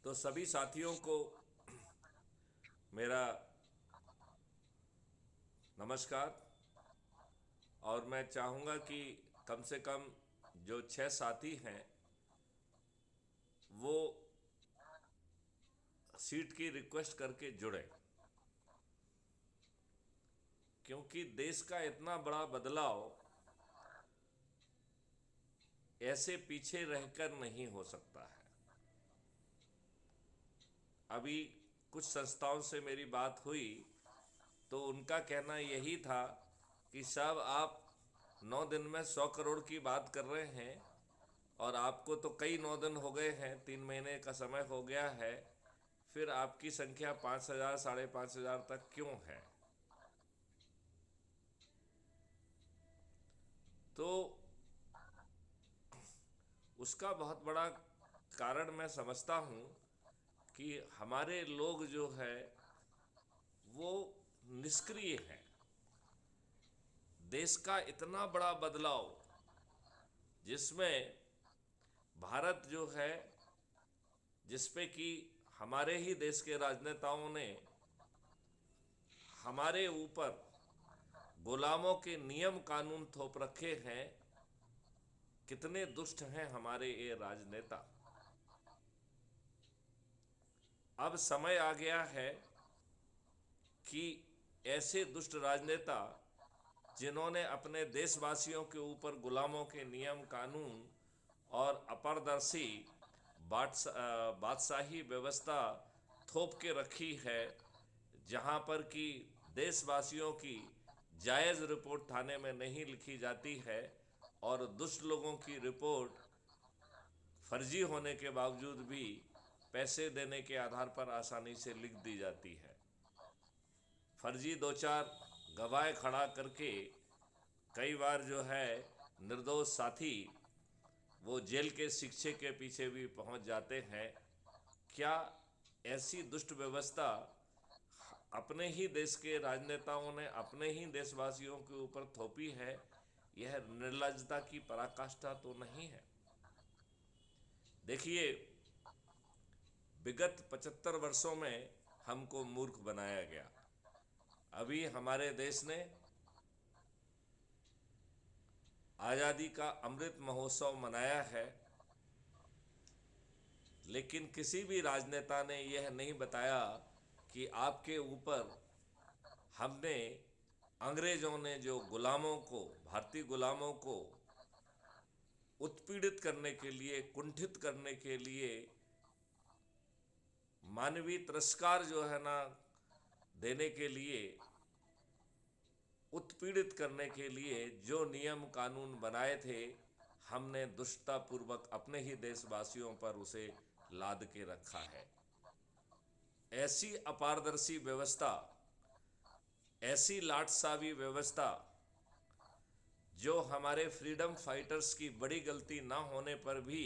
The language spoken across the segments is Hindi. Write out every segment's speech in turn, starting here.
तो सभी साथियों को मेरा नमस्कार। और मैं चाहूँगा कि कम से कम जो 6 साथी हैं वो सीट की रिक्वेस्ट करके जुड़े, क्योंकि देश का इतना बड़ा बदलाव ऐसे पीछे रहकर नहीं हो सकता है। अभी कुछ संस्थाओं से मेरी बात हुई तो उनका कहना यही था कि साहब आप 9 दिन में 100 करोड़ की बात कर रहे हैं और आपको तो कई 9 दिन हो गए हैं, 3 महीने का समय हो गया है, फिर आपकी संख्या 5,000 5,500 तक क्यों है। तो उसका बहुत बड़ा कारण मैं समझता हूँ कि हमारे लोग जो है वो निष्क्रिय हैं। देश का इतना बड़ा बदलाव जिसमें भारत जो है, जिसपे कि हमारे ही देश के राजनेताओं ने हमारे ऊपर गुलामों के नियम कानून थोप रखे हैं। कितने दुष्ट हैं हमारे ये राजनेता। अब समय आ गया है कि ऐसे दुष्ट राजनेता जिन्होंने अपने देशवासियों के ऊपर गुलामों के नियम कानून और अपारदर्शी बादशाही व्यवस्था थोप के रखी है, जहां पर कि देशवासियों की जायज़ रिपोर्ट थाने में नहीं लिखी जाती है और दुष्ट लोगों की रिपोर्ट फर्जी होने के बावजूद भी पैसे देने के आधार पर आसानी से लिख दी जाती है। फर्जी दो चार गवाह खड़ा करके कई बार जो है निर्दोष साथी वो जेल के शिक्षे के पीछे भी पहुंच जाते हैं। क्या ऐसी दुष्ट व्यवस्था अपने ही देश के राजनेताओं ने अपने ही देशवासियों के ऊपर थोपी है? यह निर्लज्जता की पराकाष्ठा तो नहीं है? देखिए, विगत 75 वर्षों में हमको मूर्ख बनाया गया। अभी हमारे देश ने आज़ादी का अमृत महोत्सव मनाया है, लेकिन किसी भी राजनेता ने यह नहीं बताया कि आपके ऊपर हमने अंग्रेजों ने जो गुलामों को, भारतीय गुलामों को उत्पीड़ित करने के लिए, कुंठित करने के लिए, मानवीय तिरस्कार जो है ना देने के लिए, उत्पीड़ित करने के लिए जो नियम कानून बनाए थे, हमने दुष्टतापूर्वक अपने ही देशवासियों पर उसे लाद के रखा है। ऐसी अपारदर्शी व्यवस्था, ऐसी लाटसावी व्यवस्था जो हमारे फ्रीडम फाइटर्स की बड़ी गलती ना होने पर भी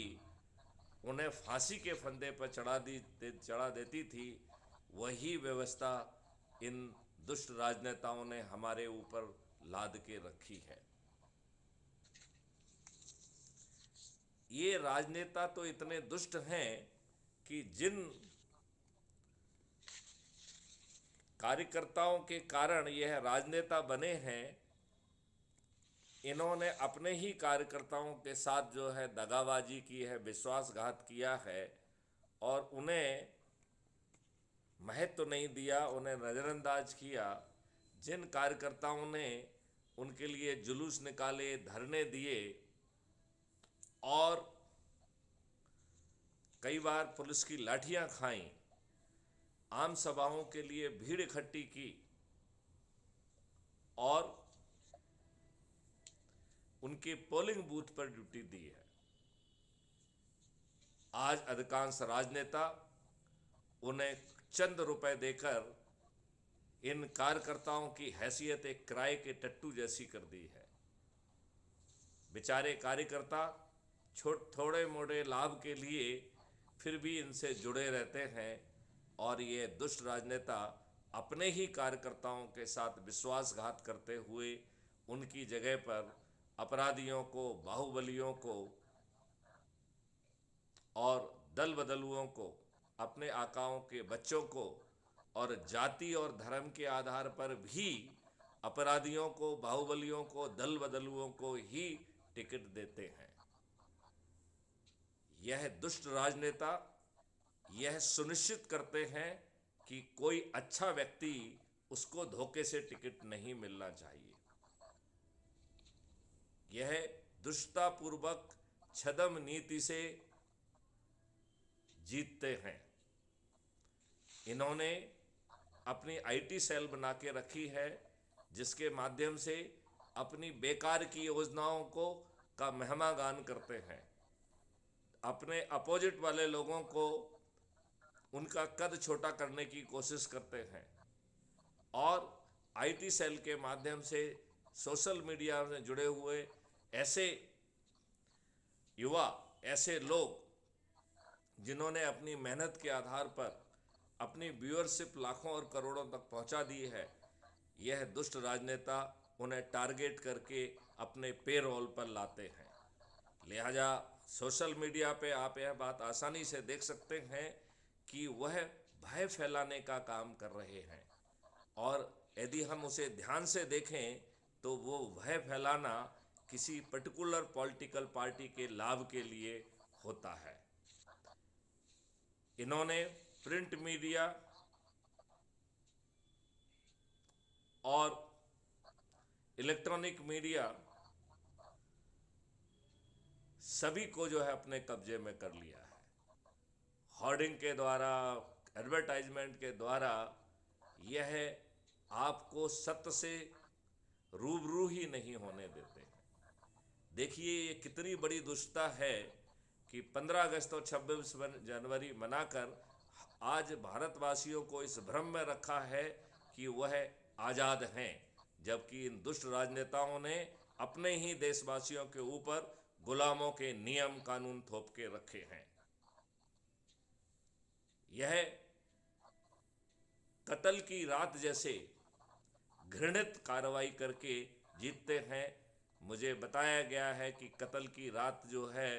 उन्हें फांसी के फंदे पर चढ़ा देती थी, वही व्यवस्था इन दुष्ट राजनेताओं ने हमारे ऊपर लाद के रखी है। ये राजनेता तो इतने दुष्ट हैं कि जिन कार्यकर्ताओं के कारण यह राजनेता बने हैं, इन्होंने अपने ही कार्यकर्ताओं के साथ जो है दगाबाजी की है, विश्वासघात किया है और उन्हें महत्व नहीं दिया, उन्हें नज़रअंदाज किया। जिन कार्यकर्ताओं ने उनके लिए जुलूस निकाले, धरने दिए और कई बार पुलिस की लाठियां खाई, आम सभाओं के लिए भीड़ इकट्ठी की और उनके पोलिंग बूथ पर ड्यूटी दी है, आज अधिकांश राजनेता उन्हें चंद रुपए देकर इन कार्यकर्ताओं की हैसियत एक किराए के टट्टू जैसी कर दी है। बेचारे कार्यकर्ता थोड़े मोड़े लाभ के लिए फिर भी इनसे जुड़े रहते हैं और ये दुष्ट राजनेता अपने ही कार्यकर्ताओं के साथ विश्वासघात करते हुए उनकी जगह पर अपराधियों को, बाहुबलियों को और दल बदलुओं को अपने आकाओं के बच्चों को और जाति और धर्म के आधार पर भी अपराधियों को, बाहुबलियों को, दल बदलुओं को ही टिकट देते हैं। यह दुष्ट राजनेता यह सुनिश्चित करते हैं कि कोई अच्छा व्यक्ति उसको धोखे से टिकट नहीं मिलना चाहिए। यह दुष्टतापूर्वक छद्म नीति से जीतते हैं। इन्होंने अपनी आईटी सेल बना के रखी है, जिसके माध्यम से अपनी बेकार की योजनाओं को का महिमागान करते हैं। अपने अपोजिट वाले लोगों को उनका कद छोटा करने की कोशिश करते हैं और आईटी सेल के माध्यम से सोशल मीडिया में जुड़े हुए ऐसे युवा, ऐसे लोग जिन्होंने अपनी मेहनत के आधार पर अपनी व्यूअरशिप लाखों और करोड़ों तक पहुंचा दी है, यह दुष्ट राजनेता उन्हें टारगेट करके अपने पेरोल पर लाते हैं। लिहाजा सोशल मीडिया पे आप यह बात आसानी से देख सकते हैं कि वह भय फैलाने का काम कर रहे हैं, और यदि हम उसे ध्यान से देखें तो वो भय फैलाना किसी पर्टिकुलर पॉलिटिकल पार्टी के लाभ के लिए होता है। इन्होंने प्रिंट मीडिया और इलेक्ट्रॉनिक मीडिया सभी को जो है अपने कब्जे में कर लिया है। होर्डिंग के द्वारा, एडवर्टाइजमेंट के द्वारा यह आपको सत्य से रूबरू ही नहीं होने देते हैं। देखिए ये कितनी बड़ी दुष्टता है कि 15 अगस्त और 26 जनवरी मनाकर आज भारतवासियों को इस भ्रम में रखा है कि वह आज़ाद हैं, जबकि इन दुष्ट राजनेताओं ने अपने ही देशवासियों के ऊपर गुलामों के नियम कानून थोप के रखे हैं। यह कत्ल की रात जैसे घृणित कार्रवाई करके जीतते हैं। मुझे बताया गया है कि कत्ल की रात जो है,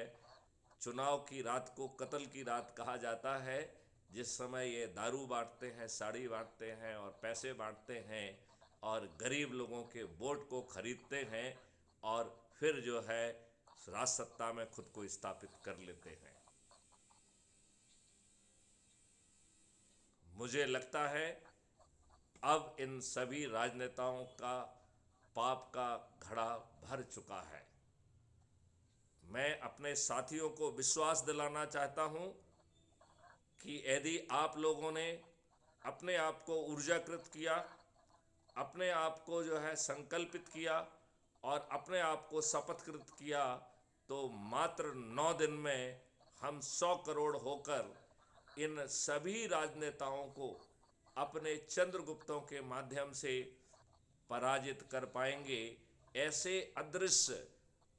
चुनाव की रात को कत्ल की रात कहा जाता है, जिस समय ये दारू बांटते हैं, साड़ी बांटते हैं और पैसे बांटते हैं और गरीब लोगों के वोट को खरीदते हैं और फिर जो है राज सत्ता में खुद को स्थापित कर लेते हैं। मुझे लगता है अब इन सभी राजनेताओं का पाप का घड़ा भर चुका है। मैं अपने साथियों को विश्वास दिलाना चाहता हूं कि यदि आप लोगों ने अपने आप को ऊर्जाकृत किया, अपने आप को जो है संकल्पित किया और अपने आप को शपथकृत किया, तो मात्र 9 दिन में हम 100 करोड़ होकर इन सभी राजनेताओं को अपने चंद्रगुप्तों के माध्यम से पराजित कर पाएंगे। ऐसे अदृश्य,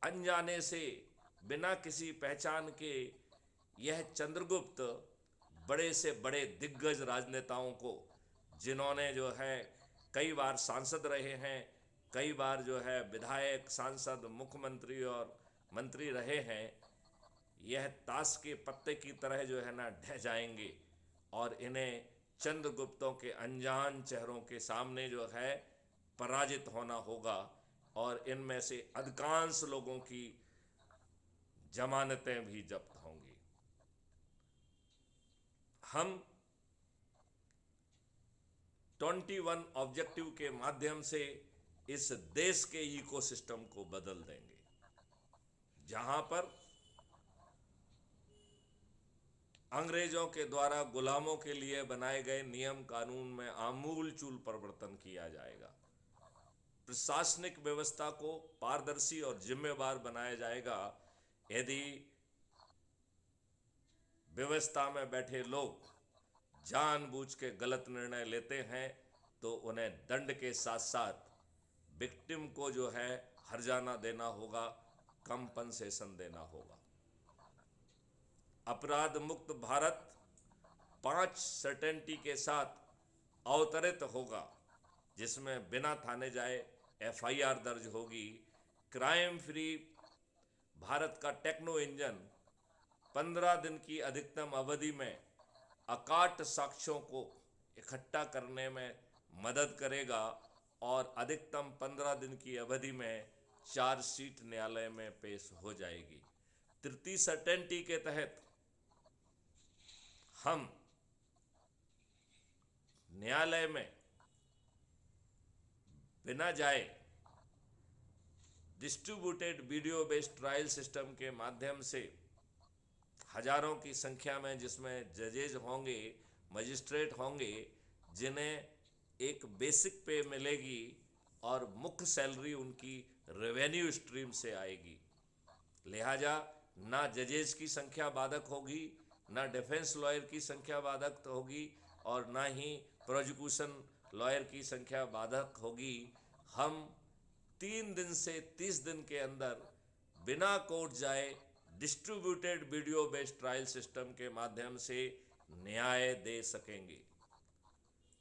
अनजाने से, बिना किसी पहचान के यह चंद्रगुप्त बड़े से बड़े दिग्गज राजनेताओं को, जिन्होंने जो है कई बार सांसद रहे हैं, कई बार जो है विधायक, सांसद, मुख्यमंत्री और मंत्री रहे हैं, यह ताश के पत्ते की तरह जो है ना ढह जाएंगे और इन्हें चंद्रगुप्तों के अनजान चेहरों के सामने जो है पराजित होना होगा और इनमें से अधिकांश लोगों की जमानतें भी जब्त होंगी। हम 21 ऑब्जेक्टिव के माध्यम से इस देश के इकोसिस्टम को बदल देंगे, जहां पर अंग्रेजों के द्वारा गुलामों के लिए बनाए गए नियम कानून में आमूलचूल परिवर्तन किया जाएगा। प्रशासनिक व्यवस्था को पारदर्शी और जिम्मेवार बनाया जाएगा। यदि व्यवस्था में बैठे लोग जानबूझ के गलत निर्णय लेते हैं तो उन्हें दंड के साथ साथ विक्टिम को जो है हर्जाना देना होगा, कंपनसेशन देना होगा। अपराध मुक्त भारत 5 सर्टेनिटी के साथ अवतरित होगा, जिसमें बिना थाने जाए एफआईआर दर्ज होगी। क्राइम फ्री भारत का टेक्नो इंजन 15 दिन की अधिकतम अवधि में अकाट साक्ष्यों को इकट्ठा करने में मदद करेगा और अधिकतम 15 दिन की अवधि में चार्जशीट न्यायालय में पेश हो जाएगी। तृतीय सर्टेनिटी के तहत हम न्यायालय में बिना जाए distributed video based trial system के माध्यम से हजारों की संख्या में, जिसमें जजेज होंगे, मजिस्ट्रेट होंगे, जिन्हें एक बेसिक पे मिलेगी और मुख्य सैलरी उनकी रेवेन्यू स्ट्रीम से आएगी। लिहाजा ना जजेज की संख्या बाधक होगी, ना डिफेंस लॉयर की संख्या बाधक होगी और ना ही प्रोसिक्यूशन लॉयर की संख्या बाधक होगी। हम 3 दिन से 30 दिन के अंदर बिना कोर्ट जाए distributed video based trial system के माध्यम से न्याय दे सकेंगे।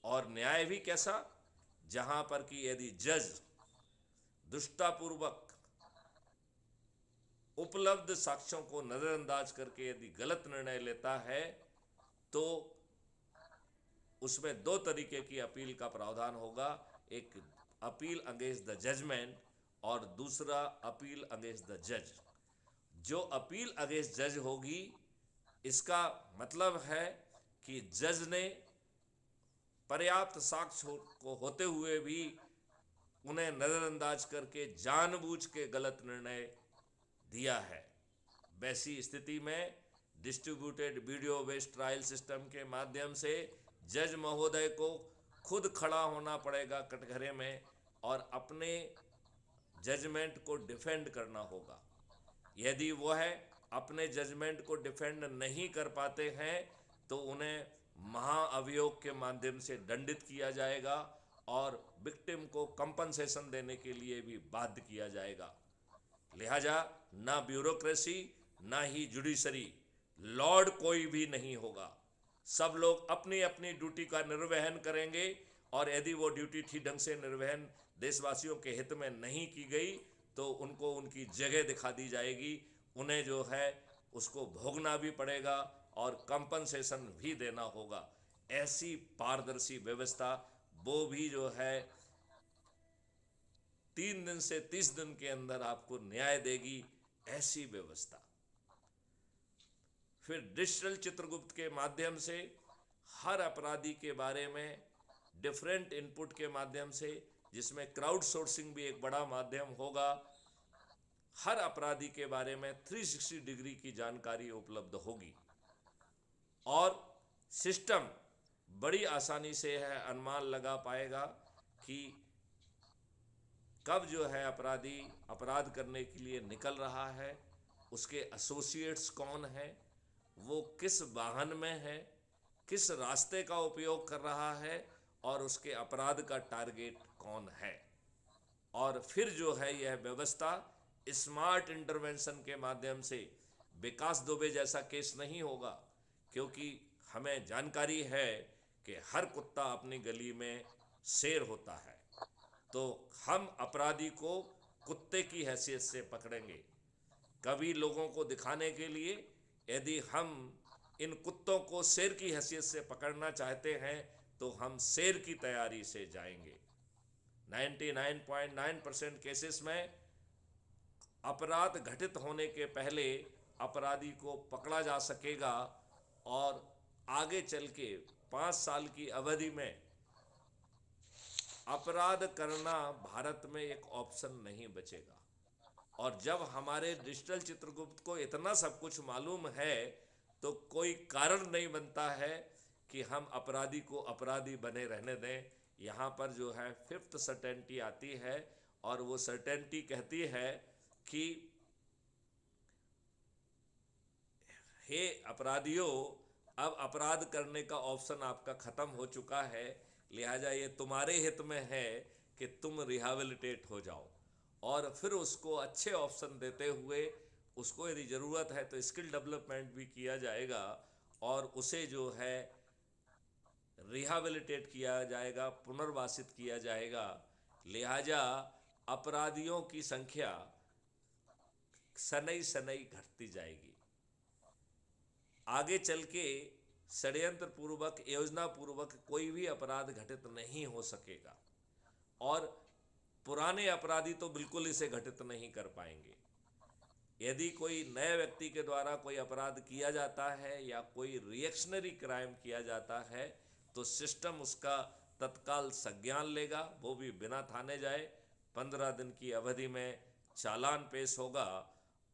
और न्याय भी कैसा? जहां पर कि यदि जज दुष्टापूर्वक उपलब्ध साक्ष्यों को नजरअंदाज करके यदि गलत निर्णय लेता है तो उसमें 2 तरीके की अपील का प्रावधान होगा। एक अपील अगेंस्ट द जजमेंट और दूसरा अपील अगेंस्ट द जज। जो अपील अगेंस्ट जज होगी, इसका मतलब है कि जज ने पर्याप्त साक्ष्य को होते हुए भी उन्हें नजरअंदाज करके जानबूझ के गलत निर्णय दिया है। वैसी स्थिति में distributed video based trial system के माध्यम से जज महोदय को खुद खड़ा होना पड़ेगा कटघरे में और अपने जजमेंट को डिफेंड करना होगा। यदि वह अपने जजमेंट को डिफेंड नहीं कर पाते हैं तो उन्हें महाअभियोग के माध्यम से दंडित किया जाएगा और विक्टिम को कंपनसेशन देने के लिए भी बाध्य किया जाएगा। लिहाजा ना ब्यूरोक्रेसी ना ही जुडिशरी, लॉर्ड कोई भी नहीं होगा। सब लोग अपनी अपनी ड्यूटी का निर्वहन करेंगे और यदि वो ड्यूटी ठीक ढंग से निर्वहन देशवासियों के हित में नहीं की गई तो उनको उनकी जगह दिखा दी जाएगी। उन्हें जो है उसको भोगना भी पड़ेगा और कंपनसेशन भी देना होगा। ऐसी पारदर्शी व्यवस्था वो भी जो है 3 दिन से 30 दिन के अंदर आपको न्याय देगी, ऐसी व्यवस्था। फिर डिजिटल चित्रगुप्त के माध्यम से हर अपराधी के बारे में डिफरेंट इनपुट के माध्यम से, जिसमें क्राउड सोर्सिंग भी एक बड़ा माध्यम होगा, हर अपराधी के बारे में 360 डिग्री की जानकारी उपलब्ध होगी और सिस्टम बड़ी आसानी से है अनुमान लगा पाएगा कि कब जो है अपराधी अपराध करने के लिए निकल रहा है, उसके एसोसिएट्स कौन है, वो किस वाहन में है, किस रास्ते का उपयोग कर रहा है और उसके अपराध का टारगेट कौन है। और फिर जो है यह व्यवस्था स्मार्ट इंटरवेंशन के माध्यम से विकास दुबे जैसा केस नहीं होगा, क्योंकि हमें जानकारी है कि हर कुत्ता अपनी गली में शेर होता है। तो हम अपराधी को कुत्ते की हैसियत से पकड़ेंगे। कभी लोगों को दिखाने के लिए यदि हम इन कुत्तों को शेर की हैसियत से पकड़ना चाहते हैं तो हम शेर की तैयारी से जाएंगे। 99.9% केसेस में अपराध घटित होने के पहले अपराधी को पकड़ा जा सकेगा और आगे चल के 5 साल की अवधि में अपराध करना भारत में एक ऑप्शन नहीं बचेगा। और जब हमारे डिजिटल चित्रगुप्त को इतना सब कुछ मालूम है तो कोई कारण नहीं बनता है कि हम अपराधी को अपराधी बने रहने दें। यहाँ पर जो है 5th सर्टेनिटी आती है और वो सर्टेनिटी कहती है कि हे अपराधियों, अब अपराध करने का ऑप्शन आपका ख़त्म हो चुका है, लिहाजा ये तुम्हारे हित में है कि तुम रिहेबिलिटेट हो जाओ। और फिर उसको अच्छे ऑप्शन देते हुए उसको यदि ज़रूरत है तो स्किल डेवलपमेंट भी किया जाएगा और उसे जो है रिहेबिलिटेट किया जाएगा, पुनर्वासित किया जाएगा। लिहाजा अपराधियों की संख्या सनई सनई घटती जाएगी। आगे चल के षड्यंत्र पूर्वक, योजना पूर्वक कोई भी अपराध घटित नहीं हो सकेगा, और पुराने अपराधी तो बिल्कुल इसे घटित नहीं कर पाएंगे। यदि कोई नए व्यक्ति के द्वारा कोई अपराध किया जाता है या कोई रिएक्शनरी क्राइम किया जाता है तो सिस्टम उसका तत्काल संज्ञान लेगा, वो भी बिना थाने जाए। 15 दिन की अवधि में चालान पेश होगा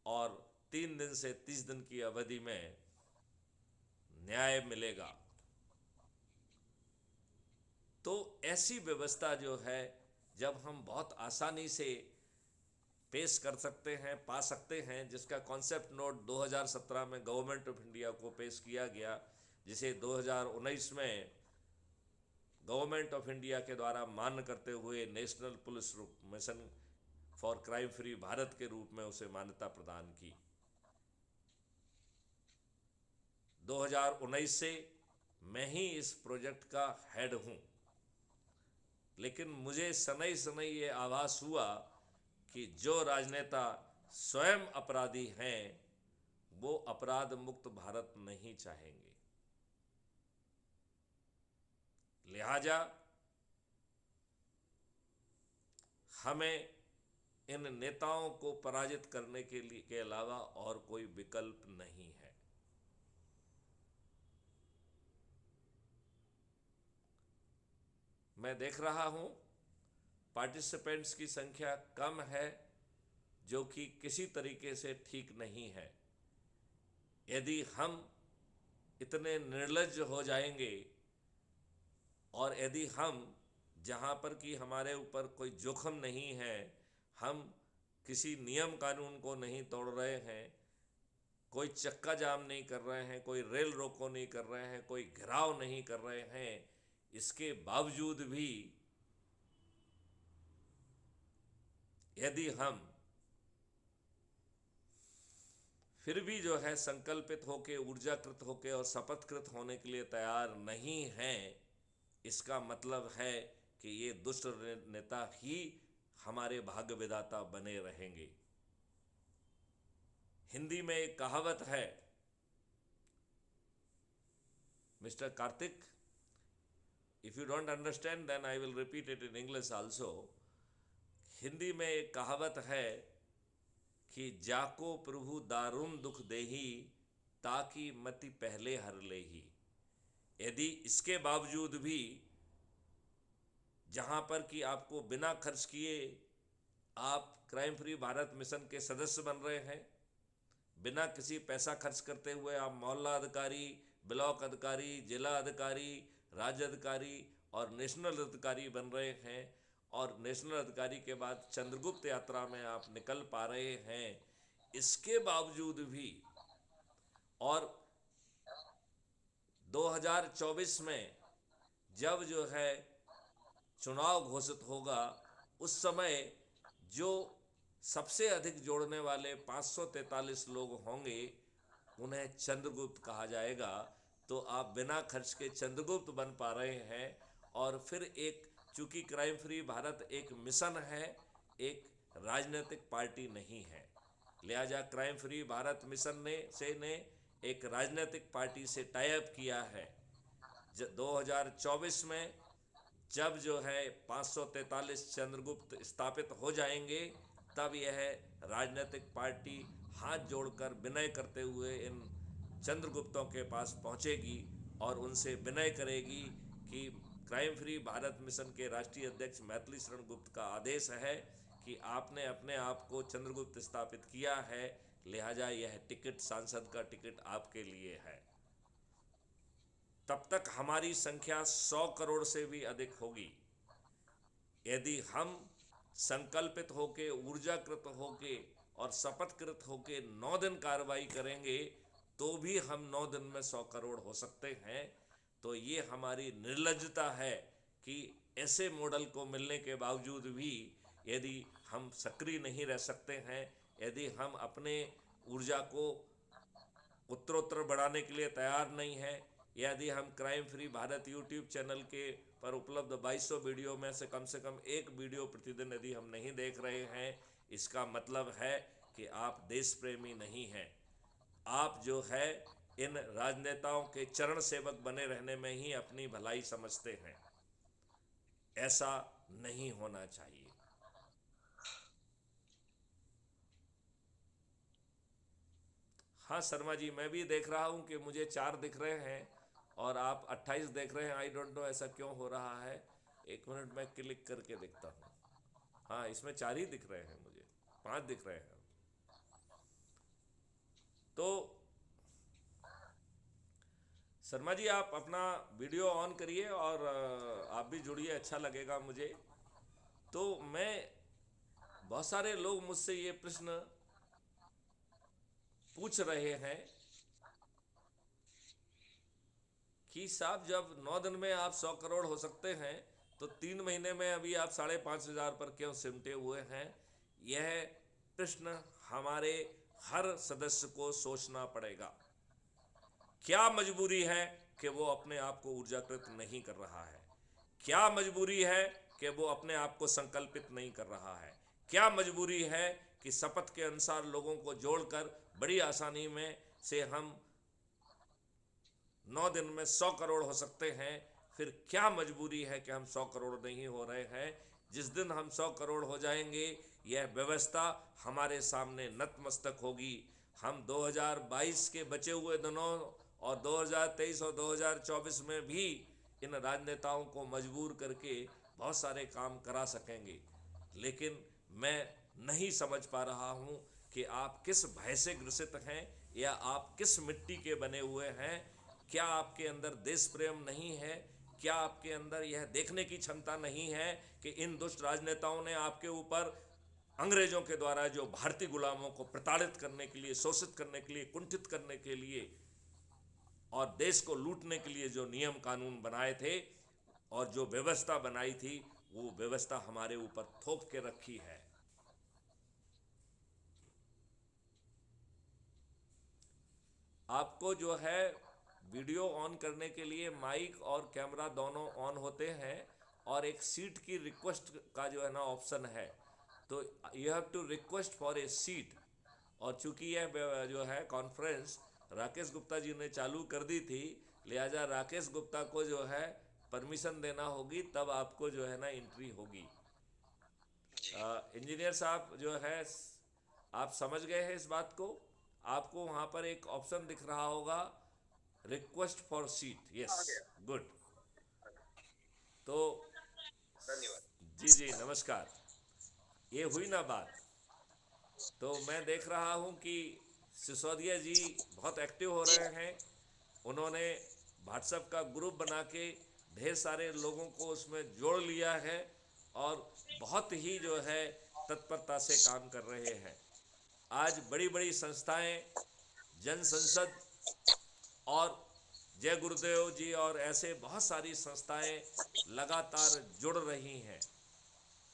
और 3 दिन से 30 दिन की अवधि में न्याय मिलेगा। तो ऐसी व्यवस्था जो है, जब हम बहुत आसानी से पेश कर सकते हैं, पा सकते हैं, जिसका कॉन्सेप्ट नोट 2017 में गवर्नमेंट ऑफ इंडिया को पेश किया गया, जिसे 2019 में गवर्नमेंट ऑफ इंडिया के द्वारा मान्य करते हुए national police mission for crime free Bharat के रूप में उसे मान्यता प्रदान की। 2019 से मैं ही इस प्रोजेक्ट का हेड हूं, लेकिन मुझे शनै शनै ये आभास हुआ कि जो राजनेता स्वयं अपराधी हैं वो अपराध मुक्त भारत नहीं चाहेंगे। लिहाजा हमें इन नेताओं को पराजित करने के अलावा और कोई विकल्प नहीं है। मैं देख रहा हूं पार्टिसिपेंट्स की संख्या कम है, जो कि किसी तरीके से ठीक नहीं है। यदि हम इतने निर्लज्ज हो जाएंगे और यदि हम, जहाँ पर कि हमारे ऊपर कोई जोखिम नहीं है, हम किसी नियम कानून को नहीं तोड़ रहे हैं, कोई चक्का जाम नहीं कर रहे हैं, कोई रेल रोको नहीं कर रहे हैं, कोई घेराव नहीं कर रहे हैं, इसके बावजूद भी यदि हम फिर भी जो है संकल्पित होके, ऊर्जाकृत होके और शपथकृत होने के लिए तैयार नहीं हैं, इसका मतलब है कि ये दुष्ट नेता ही हमारे भाग्य विधाता बने रहेंगे। हिंदी में एक कहावत है, mister Karthik, if you don't understand then I will repeat it in English also. Hindi में एक कहावत है कि जाको प्रभु दारुण दुख देही, ताकि मति पहले हर लेही। यदि इसके बावजूद भी जहां पर कि आपको बिना खर्च किए आप क्राइम फ्री भारत मिशन के सदस्य बन रहे हैं, बिना किसी पैसा खर्च करते हुए आप मोहल्ला अधिकारी, ब्लॉक अधिकारी, जिला अधिकारी, राज्य अधिकारी और नेशनल अधिकारी बन रहे हैं, और नेशनल अधिकारी के बाद चंद्रगुप्त यात्रा में आप निकल पा रहे हैं, इसके बावजूद भी, और 2024 में जब जो है चुनाव घोषित होगा, उस समय जो सबसे अधिक जोड़ने वाले 543 लोग होंगे उन्हें चंद्रगुप्त कहा जाएगा। तो आप बिना खर्च के चंद्रगुप्त बन पा रहे हैं। और फिर एक, चूंकि क्राइम फ्री भारत एक मिशन है, एक राजनीतिक पार्टी नहीं है, लिहाजा क्राइम फ्री भारत मिशन ने एक राजनीतिक पार्टी से टाई अप किया है। 2024 में जब जो है 543 चंद्रगुप्त स्थापित हो जाएंगे, तब यह राजनीतिक पार्टी हाथ जोड़कर विनय करते हुए इन चंद्रगुप्तों के पास पहुंचेगी और उनसे विनय करेगी कि क्राइम फ्री भारत मिशन के राष्ट्रीय अध्यक्ष मैथिली शरण गुप्त का आदेश है कि आपने अपने आप को चंद्रगुप्त स्थापित किया है, लिहाजा यह टिकट, सांसद का टिकट आपके लिए है। तब तक हमारी संख्या 100 करोड़ से भी अधिक होगी। यदि हम संकल्पित होके, ऊर्जाकृत होके और शपथकृत होके 9 दिन कार्रवाई करेंगे तो भी हम 9 दिन में 100 करोड़ हो सकते हैं। तो ये हमारी निर्लज्जता है कि ऐसे मॉडल को मिलने के बावजूद भी यदि हम सक्रिय नहीं रह सकते हैं, यदि हम अपने ऊर्जा को उत्तरोत्तर बढ़ाने के लिए तैयार नहीं है, यदि हम crime free Bharat YouTube channel के पर उपलब्ध 2200 वीडियो में से कम एक वीडियो प्रतिदिन यदि हम नहीं देख रहे हैं, इसका मतलब है कि आप देश प्रेमी नहीं हैं। आप जो है इन राजनेताओं के चरण सेवक बने रहने में ही अपनी भलाई समझते हैं। ऐसा नहीं होना चाहिए। हाँ शर्मा जी, मैं भी देख रहा हूं कि मुझे 4 दिख रहे हैं और आप 28 देख रहे हैं। आई डोंट नो ऐसा क्यों हो रहा है। एक मिनट मैं क्लिक करके देखता हूँ। हाँ इसमें 4 ही दिख रहे हैं, मुझे 5 दिख रहे हैं। तो शर्मा जी आप अपना वीडियो ऑन करिए और आप भी जुड़िए, अच्छा लगेगा मुझे। तो मैं, बहुत सारे लोग मुझसे ये प्रश्न पूछ रहे हैं कि साहब जब 9 दिन में आप 100 करोड़ हो सकते हैं तो 3 महीने में अभी आप 5,500 पर क्यों सिमटे हुए हैं। यह प्रश्न हमारे हर सदस्य को सोचना पड़ेगा। क्या मजबूरी है कि वो अपने आप को ऊर्जाकृत नहीं कर रहा है? क्या मजबूरी है कि वो अपने आप को संकल्पित नहीं कर रहा है? क्या मजबूरी है कि शपथ के अनुसार लोगों को जोड़कर बड़ी आसानी में से हम 9 दिन में 100 करोड़ हो सकते हैं? फिर क्या मजबूरी है कि हम 100 करोड़ नहीं हो रहे हैं? जिस दिन हम 100 करोड़ हो जाएंगे, यह व्यवस्था हमारे सामने नतमस्तक होगी। हम 2022 के बचे हुए दिनों और 2023 और 2024 में भी इन राजनेताओं को मजबूर करके बहुत सारे काम करा सकेंगे। लेकिन मैं नहीं समझ पा रहा हूं कि आप किस भय से ग्रसित हैं या आप किस मिट्टी के बने हुए हैं। क्या आपके अंदर देश प्रेम नहीं है? क्या आपके अंदर यह देखने की क्षमता नहीं है कि इन दुष्ट राजनेताओं ने आपके ऊपर अंग्रेजों के द्वारा जो भारतीय गुलामों को प्रताड़ित करने के लिए, शोषित करने के लिए, कुंठित करने के लिए और देश को लूटने के लिए जो नियम कानून बनाए थे और जो व्यवस्था बनाई थी, वो व्यवस्था हमारे ऊपर थोप के रखी है। आपको जो है वीडियो ऑन करने के लिए माइक और कैमरा दोनों ऑन होते हैं और एक सीट की रिक्वेस्ट का जो है ना ऑप्शन है, तो you have to request for a seat. और चूंकि यह जो है कॉन्फ्रेंस राकेश गुप्ता जी ने चालू कर दी थी, लिहाजा राकेश गुप्ता को जो है परमिशन देना होगी, तब आपको जो है ना एंट्री होगी। इंजीनियर साहब जो है, आप समझ गए हैं इस बात को? आपको वहां पर एक ऑप्शन दिख रहा होगा, request for seat. Yes, good. तो धन्यवाद। जी जी नमस्कार। ये हुई ना बात। तो मैं देख रहा हूं कि सिसोदिया जी बहुत एक्टिव हो रहे हैं। उन्होंने व्हाट्सएप का ग्रुप बना के ढेर सारे लोगों को उसमें जोड़ लिया है और बहुत ही जो है तत्परता से काम कर रहे हैं। आज बड़ी बड़ी संस्थाएं, जन संसद और जय गुरुदेव जी और ऐसे बहुत सारी संस्थाएं लगातार जुड़ रही हैं।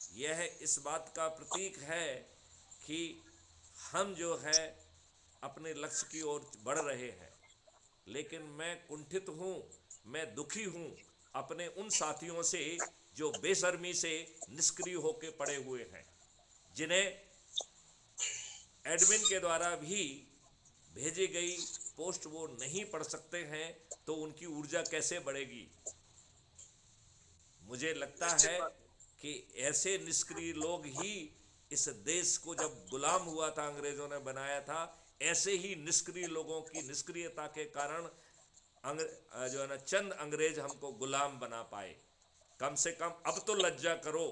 यह इस बात का प्रतीक है कि हम जो है अपने लक्ष्य की ओर बढ़ रहे हैं। लेकिन मैं कुंठित हूँ, मैं दुखी हूँ अपने उन साथियों से जो बेशर्मी से निष्क्रिय होकर पड़े हुए हैं, जिन्हें एडमिन के द्वारा भी भेजी गई पोस्ट वो नहीं पढ़ सकते हैं, तो उनकी ऊर्जा कैसे बढ़ेगी? मुझे लगता निश्चित है बात। कि ऐसे निष्क्रिय लोग ही इस देश को जब गुलाम हुआ था, अंग्रेजों ने बनाया था, ऐसे ही निष्क्रिय लोगों की निष्क्रियता के कारण जो है ना चंद अंग्रेज हमको गुलाम बना पाए। कम से कम अब तो लज्जा करो।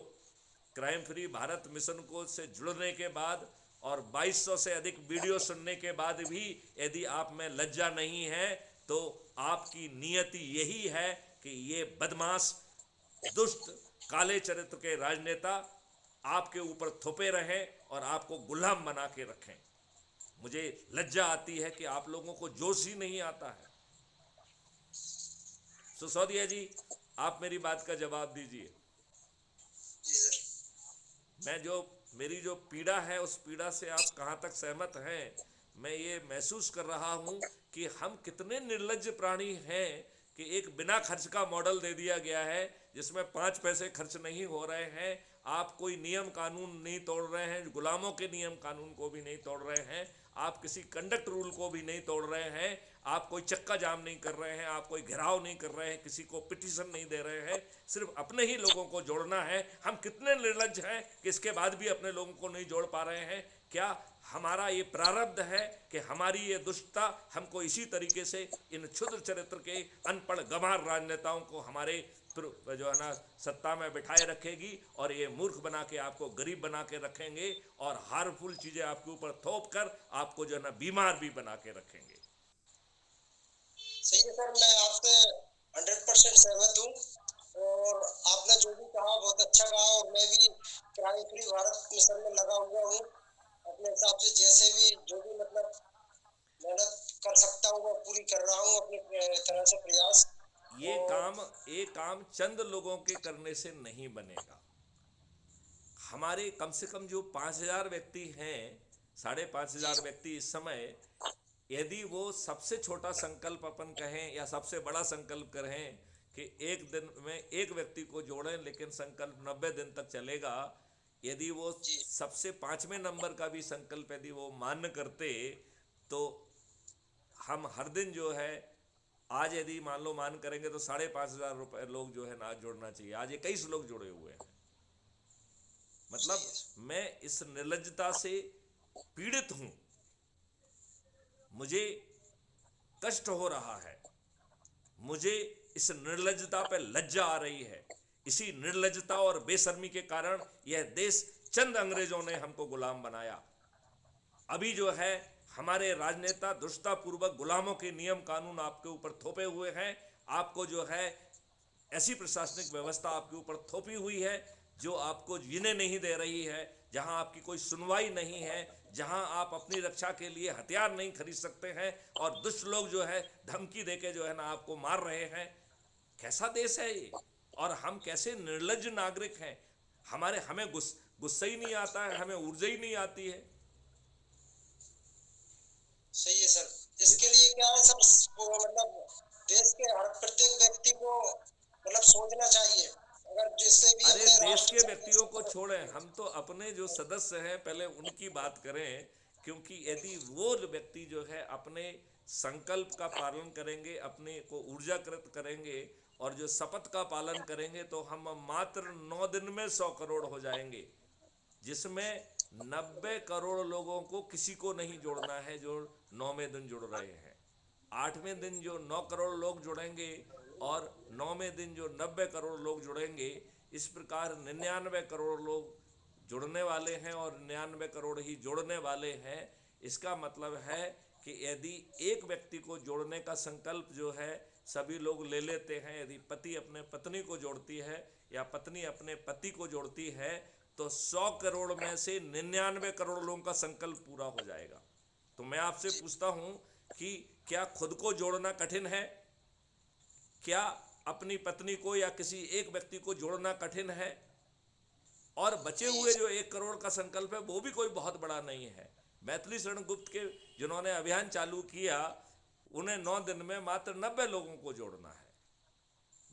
क्राइम फ्री भारत मिशन को से जुड़ने के बाद और 2200 से अधिक वीडियो सुनने के बाद भी यदि आप में लज्जा नहीं है, तो आपकी नियति यही है कि ये बदमाश, दुष्ट, काले चरित्र के राजनेता आपके ऊपर थोपे रहें और आपको गुलाम बना के रखें। मुझे लज्जा आती है कि आप लोगों को जोश ही नहीं आता है। सिसोदिया जी, आप मेरी बात का जवाब दीजिए। जी सर। मैं जो मेरी जो पीड़ा है उस पीड़ा से आप कहाँ तक सहमत हैं? मैं ये महसूस कर रहा हूँ कि हम कितने निर्लज्ज प्राणी हैं कि एक बिना खर्च का मॉडल दे दिया गया है जिसमें 5 पैसे खर्च नहीं हो रहे हैं। आप कोई नियम कानून नहीं तोड़ रहे हैं, गुलामों के नियम कानून को भी नहीं तोड़ रहे हैं। आप किसी कंडक्ट रूल को भी नहीं तोड़ रहे हैं, आप कोई चक्का जाम नहीं कर रहे हैं, आप कोई घेराव नहीं कर रहे हैं, किसी को पिटीशन नहीं दे रहे हैं, सिर्फ अपने ही लोगों को जोड़ना है। हम कितने निर्लज्ज हैं कि इसके बाद भी अपने लोगों को नहीं जोड़ पा रहे हैं। क्या हमारा ये प्रारब्ध है कि हमारी ये दुष्टता हमको इसी तरीके से इन क्षुद्र चरित्र के अनपढ़ गंवार राजनेताओं को हमारे जो है ना सत्ता में बिठाए रखेगी, और ये मूर्ख बना के आपको गरीब बना के रखेंगे, और हार्मफुल चीजें आपके ऊपर थोप कर आपको जो है ना बीमार भी बना के रखेंगे। सही है सर, मैं आपसे 100% सहमत हूँ। और आपने जो भी कहा बहुत अच्छा कहा, और मैं भी क्राइम फ्री भारत मिशन में लगा हुआ हूँ। अपने हिसाब से जैसे भी जो भी मतलब मेहनत कर सकता हूँ वो पूरी कर रहा हूँ अपनी तरह से प्रयास। ये और काम चंद लोगों के करने से नहीं बनेगा। हमारे कम से कम जो 5,000 व्यक्ति हैं, 5,500 व्यक्ति इस समय, यदि वो सबसे छोटा संकल्प अपन कहें या सबसे बड़ा संकल्प करें कि एक दिन में एक व्यक्ति को जोड़ें, लेकिन संकल्प 90 दिन तक चलेगा, यदि वो सबसे 5वें नंबर का भी संकल्प यदि वो मान्य करते, तो हम हर दिन जो है, आज यदि मान लो मान करेंगे तो 5,500 रुपए लोग जो है ना जोड़ना चाहिए। आज 21 लोग जुड़े हुए हैं। मतलब मैं इस निर्लज्जता से पीड़ित हूं, मुझे कष्ट हो रहा है, मुझे इस निर्लज्जता पे लज्जा आ रही है। इसी निर्लज्जता और बेशर्मी के कारण यह देश चंद अंग्रेजों ने हमको गुलाम बनाया। अभी जो है हमारे राजनेता दुष्टता पूर्वक गुलामों के नियम कानून आपके ऊपर थोपे हुए हैं। आपको जो है ऐसी प्रशासनिक व्यवस्था आपके ऊपर थोपी हुई है जो आपको जीने नहीं दे रही है, जहां आपकी कोई सुनवाई नहीं है, जहां आप अपनी रक्षा के लिए हथियार नहीं खरीद सकते हैं, और दुष्ट लोग जो है धमकी देके जो है ना आपको मार रहे हैं। कैसा देश है ये, और हम कैसे निर्लज्ज नागरिक हैं। हमें गुस्सा ही नहीं आता है, हमें ऊर्जा ही नहीं आती है। सही है सर, इसके लिए क्या है सर, वो मतलब देश के हर प्रत्येक व्यक्ति को मतलब सोचना चाहिए। अगर जिससे भी अरे अपने देश राष्ट्र के व्यक्तियों को से छोड़ें, हम तो अपने जो सदस्य हैं पहले उनकी बात करें। क्योंकि यदि वो व्यक्ति जो है अपने संकल्प का पालन करेंगे, अपने को ऊर्जाकृत करेंगे और जो शपथ का पालन करेंगे, तो हम मात्र 9 दिन में 100 करोड़ हो जाएंगे, जिसमें 90 करोड़ लोगों को किसी को नहीं जोड़ना है जो 9वें दिन जुड़ रहे हैं। 8वें दिन जो 9 करोड़ लोग जुड़ेंगे और 9वें दिन जो 90 करोड़ लोग जुड़ेंगे, इस प्रकार 99 करोड़ लोग जुड़ने वाले हैं और 99 करोड़ ही जोड़ने वाले हैं। इसका मतलब है कि यदि एक व्यक्ति को जोड़ने का संकल्प जो है सभी लोग ले लेते हैं, यदि पति अपने पत्नी को जोड़ती है या पत्नी अपने पति को जोड़ती है, तो 100 करोड़ में से 99 करोड़ लोगों का संकल्प पूरा हो जाएगा। तो मैं आपसे पूछता हूं कि क्या खुद को जोड़ना कठिन है? क्या अपनी पत्नी को या किसी एक व्यक्ति को जोड़ना कठिन है? और बचे हुए जो 1 करोड़ का संकल्प है वो भी कोई बहुत बड़ा नहीं है। मैथिली शरण गुप्त के जिन्होंने अभियान चालू किया, उन्हें 9 दिन में मात्र 90 लोगों को जोड़ना है।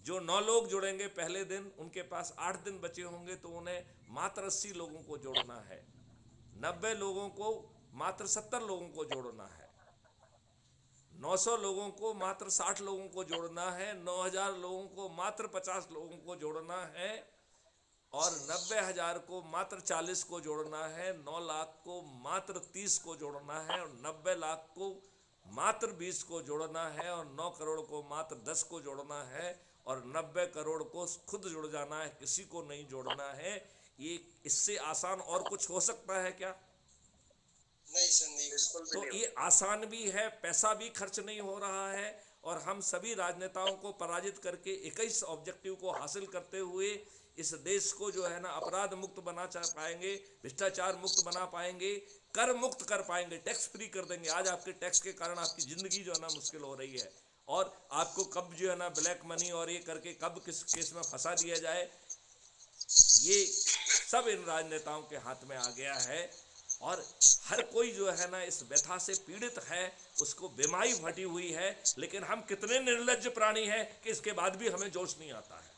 जो 9 लोग जुड़ेंगे पहले दिन, उनके पास 8 दिन बचे होंगे, तो उन्हें मात्र 80 लोगों को जोड़ना है। 90 लोगों को मात्र 70 लोगों को जोड़ना है। 900 लोगों को मात्र 60 लोगों को जोड़ना है। 9,000 लोगों को मात्र 50 लोगों को जोड़ना है, और 90,000 को मात्र 40 को जोड़ना है। 9 लाख को मात्र 30 को जोड़ना है, और 90 लाख को मात्र 20 को जोड़ना है, और 9 करोड़ को मात्र 10 को जोड़ना है, और 90 करोड़ को खुद जुड़ जाना है, किसी को नहीं जोड़ना है। ये इससे आसान और कुछ हो सकता है क्या? नहीं सर, नहीं, बिल्कुल भी तो नहीं। ये आसान भी है, पैसा भी खर्च नहीं हो रहा है, और हम सभी राजनेताओं को पराजित करके 21 ऑब्जेक्टिव को हासिल करते हुए इस देश को जो है ना अपराध मुक्त बना पाएंगे, भ्रष्टाचार मुक्त बना पाएंगे, कर मुक्त कर पाएंगे, टैक्स फ्री कर देंगे। आज आपके टैक्स के कारण आपकी जिंदगी जो है ना मुश्किल हो रही है, और आपको कब जो है ना ब्लैक मनी और ये करके कब किस केस में फंसा दिया जाए, ये सब इन राजनेताओं के हाथ में आ गया है। और हर कोई जो है ना इस व्यथा से पीड़ित है, उसको बीमारी फटी हुई है। लेकिन हम कितने निर्लज्ज प्राणी हैं कि इसके बाद भी हमें जोश नहीं आता है।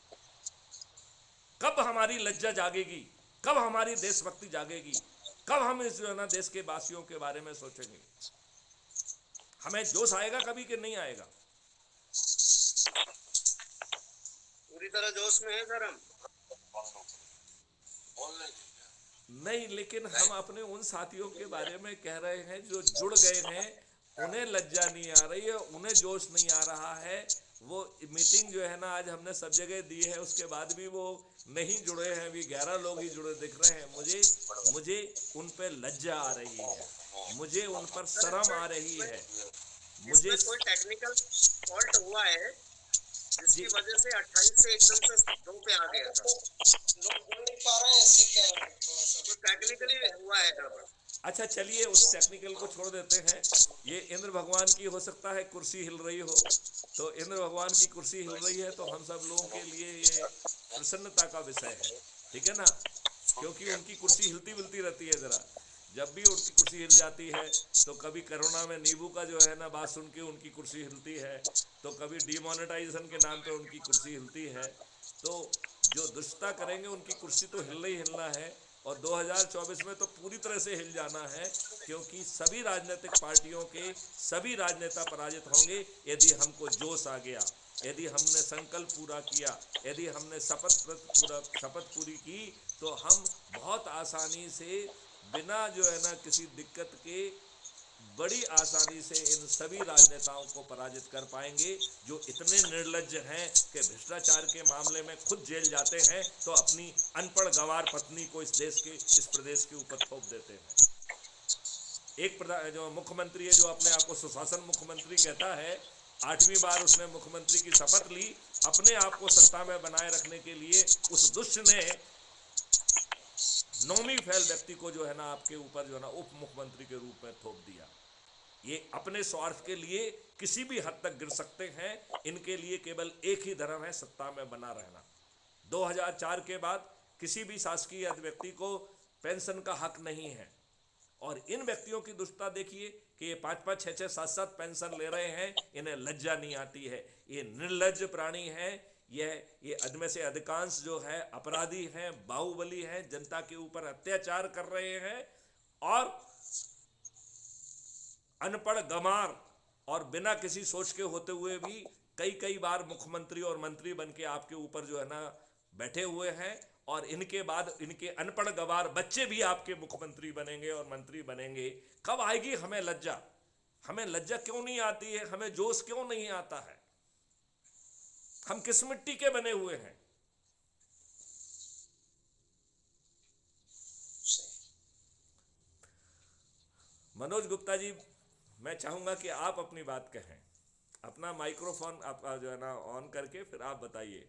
कब हमारी लज्जा जागेगी? कब हमारी देशभक्ति जागेगी? कब हम इस जो है ना देश के वासियों के बारे में सोचेंगे? हमें जोश आएगा कभी कि नहीं आएगा? पूरी तरह जोश में है सर हम। नहीं, लेकिन हम अपने उन साथियों के बारे में कह रहे हैं जो जुड़ गए हैं, उन्हें लज्जा नहीं आ रही है, उन्हें जोश नहीं आ रहा है। वो मीटिंग जो है ना आज हमने सब जगह दी है, उसके बाद भी वो नहीं जुड़े हैं, अभी 11 लोग ही जुड़े दिख रहे हैं। मुझे उन पे लज्जा आ रही है, मुझे उन पर शर्म आ रही है। मुझे कोई टेक्निकल फॉल्ट हुआ है जिसकी वजह से 28 से एकदम से 2 पे आ गया था। लोग बोल नहीं पा रहे हैं, इससे क्या है, थोड़ा सा तो टेक्निकली हुआ है गड़बड़। अच्छा चलिए, उस टेक्निकल को छोड़ देते हैं। ये इंद्र भगवान की हो सकता है कुर्सी हिल रही हो, तो इंद्र भगवान की कुर्सी हिल रही है तो हम सब लोगों के लिए ये प्रसन्नता का विषय है, ठीक है ना? क्योंकि उनकी कुर्सी हिलती मिलती रहती है। जरा जब भी उनकी कुर्सी हिल जाती है तो कभी कोरोना में नींबू का जो है ना बात सुन के उनकी कुर्सी हिलती है, तो कभी डिमोनेटाइजेशन के नाम पे उनकी कुर्सी हिलती है। तो जो दुष्टता करेंगे उनकी कुर्सी तो हिलना ही हिलना है, और 2024 में तो पूरी तरह से हिल जाना है, क्योंकि सभी राजनीतिक पार्टियों के सभी राजनेता पराजित होंगे यदि हमको जोश आ गया, यदि हमने संकल्प पूरा किया, यदि हमने शपथ पूरी की, तो हम बहुत आसानी से बिना जो है ना किसी दिक्कत के बड़ी आसानी से इन सभी राजनेताओं को पराजित कर पाएंगे, जो इतने निर्लज्ज हैं कि भ्रष्टाचार के मामले में खुद जेल जाते हैं तो अपनी अनपढ़ गंवार पत्नी को इस प्रदेश के ऊपर थोप देते हैं। एक जो मुख्यमंत्री है, जो अपने आप को सुशासन मुख्यमंत्री कहता है, 8वीं बार उसने मुख्यमंत्री की शपथ ली, अपने आप को सत्ता में बनाए रखने के लिए उस दुष्ट ने 9वीं फैल व्यक्ति को जो है ना आपके ऊपर जो है ना उप मुख्यमंत्री के रूप में थोप दिया। ये अपने स्वार्थ के लिए किसी भी हद तक गिर सकते हैं। इनके लिए केवल एक ही धर्म है, सत्ता में बना रहना। 2004 के बाद किसी भी शासकीय व्यक्ति को पेंशन का हक नहीं है, और इन व्यक्तियों की दुष्टता देखिए कि ये 5-5, 6-6, 7-7 पेंशन ले रहे हैं, इन्हें लज्जा नहीं आती है। ये निर्लज्ज प्राणी हैं। ये अदमे से अधिकांश जो है अपराधी हैं, बाहुबली हैं, जनता के ऊपर अत्याचार कर रहे हैं, और अनपढ़ गंवार और बिना किसी सोच के होते हुए भी कई बार मुख्यमंत्री और मंत्री बन के आपके ऊपर जो है ना बैठे हुए हैं, और इनके बाद इनके अनपढ़ गंवार बच्चे भी आपके मुख्यमंत्री बनेंगे और मंत्री बनेंगे। कब आएगी हमें लज्जा? हमें लज्जा क्यों नहीं आती है? हमें जोश क्यों नहीं आता है? हम किस मिट्टी के बने हुए हैं? मनोज गुप्ता जी, मैं चाहूंगा कि आप अपनी बात कहें। अपना माइक्रोफोन आप जो है ना ऑन करके फिर आप बताइए,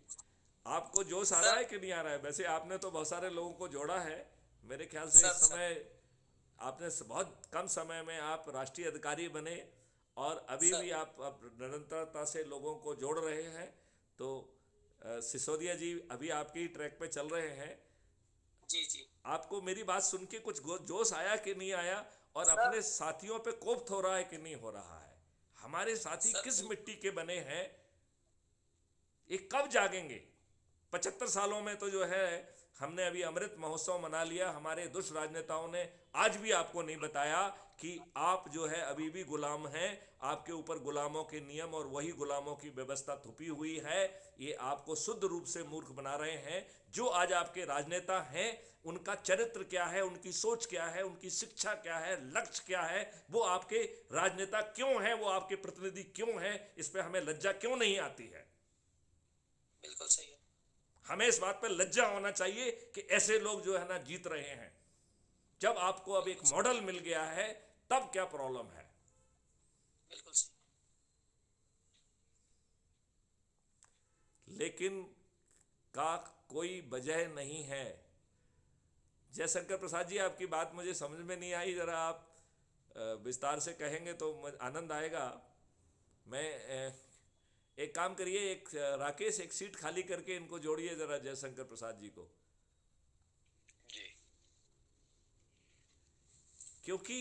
आपको जोश आ रहा है कि नहीं आ रहा है? वैसे आपने तो बहुत सारे लोगों को जोड़ा है, मेरे ख्याल से इस समय आपने बहुत कम समय में आप राष्ट्रीय अधिकारी बने, और अभी भी आप निरंतरता से लोगों को जोड़ रहे हैं। तो सिसोदिया जी अभी आपके ही ट्रैक पे चल रहे हैं। जी आपको मेरी बात सुन के कुछ जोश आया कि नहीं आया, और अपने साथियों पे कोप हो रहा है कि नहीं हो रहा है? हमारे साथी किस मिट्टी के बने हैं? ये कब जागेंगे? 75 सालों में तो जो है हमने अभी अमृत महोत्सव मना लिया, हमारे दुष्ट राजनेताओं ने आज भी आपको नहीं बताया कि आप जो है अभी भी गुलाम हैं। आपके ऊपर गुलामों के नियम और वही गुलामों की व्यवस्था थुपी हुई है। ये आपको शुद्ध रूप से मूर्ख बना रहे हैं। जो आज आपके राजनेता हैं, उनका चरित्र क्या है, उनकी सोच क्या है, उनकी शिक्षा क्या है, लक्ष्य क्या है, वो आपके राजनेता क्यों हैं, वो आपके प्रतिनिधि क्यों हैं, इस पर हमें लज्जा क्यों नहीं आती है? बिल्कुल सही है। हमें इस बात पर लज्जा होना चाहिए कि ऐसे लोग जो है ना जीत रहे हैं। जब आपको अब एक मॉडल मिल गया है, तब क्या प्रॉब्लम है? बिल्कुल सही। लेकिन का कोई वजह नहीं है। जयशंकर प्रसाद जी, आपकी बात मुझे समझ में नहीं आई, जरा आप विस्तार से कहेंगे तो आनंद आएगा। मैं एक काम करिए, एक राकेश एक सीट खाली करके इनको जोड़िए जरा, जयशंकर प्रसाद जी को। जी। क्योंकि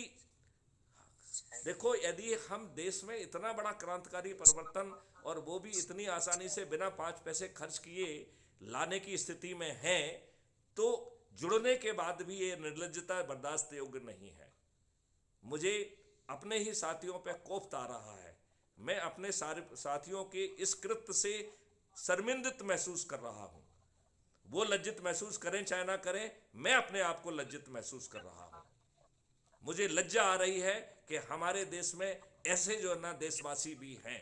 देखो, यदि हम देश में इतना बड़ा क्रांतिकारी परिवर्तन, और वो भी इतनी आसानी से बिना 5 पैसे खर्च किए लाने की स्थिति में हैं, तो जुड़ने के बाद भी ये निर्लज्जता बर्दाश्त योग्य नहीं है। मुझे अपने ही साथियों पे कोफ्त आ रहा है। मैं अपने सारे साथियों के इस कृत्य से शर्मिंदित महसूस कर रहा हूं। वो लज्जित महसूस करें चाहे ना करें, मैं अपने आप को लज्जित महसूस कर रहा हूं। मुझे लज्जा आ रही है कि हमारे देश में ऐसे जो है ना देशवासी भी हैं।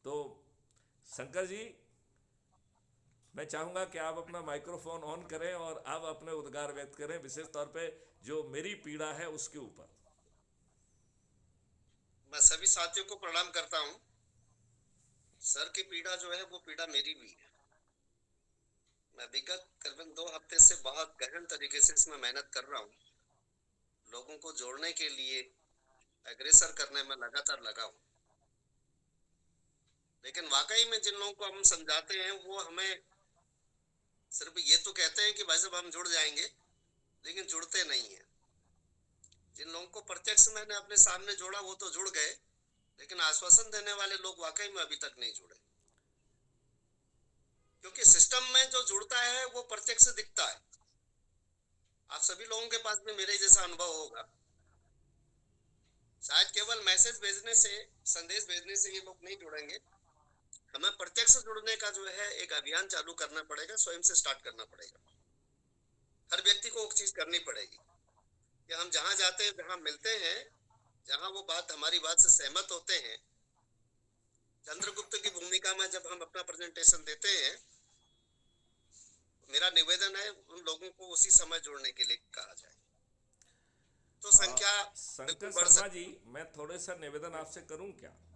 तो शंकर जी, मैं चाहूंगा कि आप अपना माइक्रोफोन ऑन करें और आप अपने उद्गार व्यक्त करें, विशेष तौर पे जो मेरी पीड़ा है उसके ऊपर। मैं सभी साथियों को प्रणाम करता हूं। सर की पीड़ा जो है वो पीड़ा मेरी भी है। मैं विगत करीबन 2 हफ्ते से बहुत गहन तरीके से इसमें मेहनत कर रहा हूं। लोगों को जोड़ने के लिए, अग्रसर करने में लगातार लगा हूं। लेकिन वाकई में जिन लोगों को हम समझाते हैं वो हमें सिर्फ ये तो कहते हैं कि भाई साहब हम जुड़ जाएंगे, लेकिन जुड़ते नहीं है। जिन लोगों को प्रत्यक्ष मैंने अपने सामने जोड़ा वो तो जुड़ गए, लेकिन आश्वासन देने वाले लोग वाकई में अभी तक नहीं जुड़े। क्योंकि सिस्टम में जो जुड़ता है वो प्रत्यक्ष दिखता है। आप सभी लोगों के पास भी मेरे जैसा अनुभव होगा। शायद केवल मैसेज भेजने से, संदेश भेजने से ये लोग नहीं जुड़ेंगे। हमें प्रत्यक्ष जुड़ने का जो है एक अभियान चालू करना पड़ेगा, स्वयं से स्टार्ट करना पड़ेगा। हर व्यक्ति को एक चीज करनी पड़ेगी कि हम जहां जाते हैं, जहां मिलते हैं, जहां वो बात हमारी बात से सहमत होते हैं, चंद्रगुप्त की भूमिका में जब हम अपना प्रेजेंटेशन देते हैं, मेरा निवेदन है उन लोगों को उसी समय जोड़ने के लिए कहा जाए, तो संख्या शंकर बिल्कुल बढ़ शर्मा जी, सकती मैं थोड़े सा निवेदन आपसे करूं क्या? है।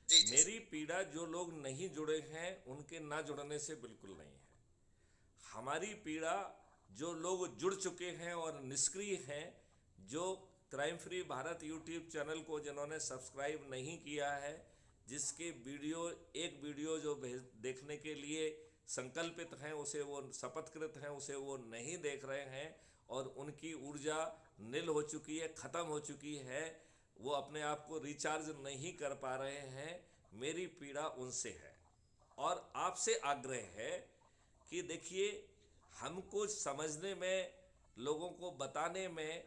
जी जी मेरी पीड़ा जो लोग नहीं जुड़े हैं उनके ना जुड़ने से बिल्कुल नहीं है। हमारी पीड़ा जो लोग जुड़ चुके हैं और निष्क्रिय हैं, जो crime free Bharat YouTube channel को जिन्होंने सब्सक्राइब नहीं किया है, जिसके वीडियो एक वीडियो जो देखने के लिए संकल्पित हैं उसे वो शपथकृत हैं उसे वो नहीं देख रहे हैं, और उनकी ऊर्जा नील हो चुकी है, ख़त्म हो चुकी है, वो अपने आप को रिचार्ज नहीं कर पा रहे हैं। मेरी पीड़ा उनसे है और आपसे आग्रह है कि देखिए, हमको समझने में, लोगों को बताने में,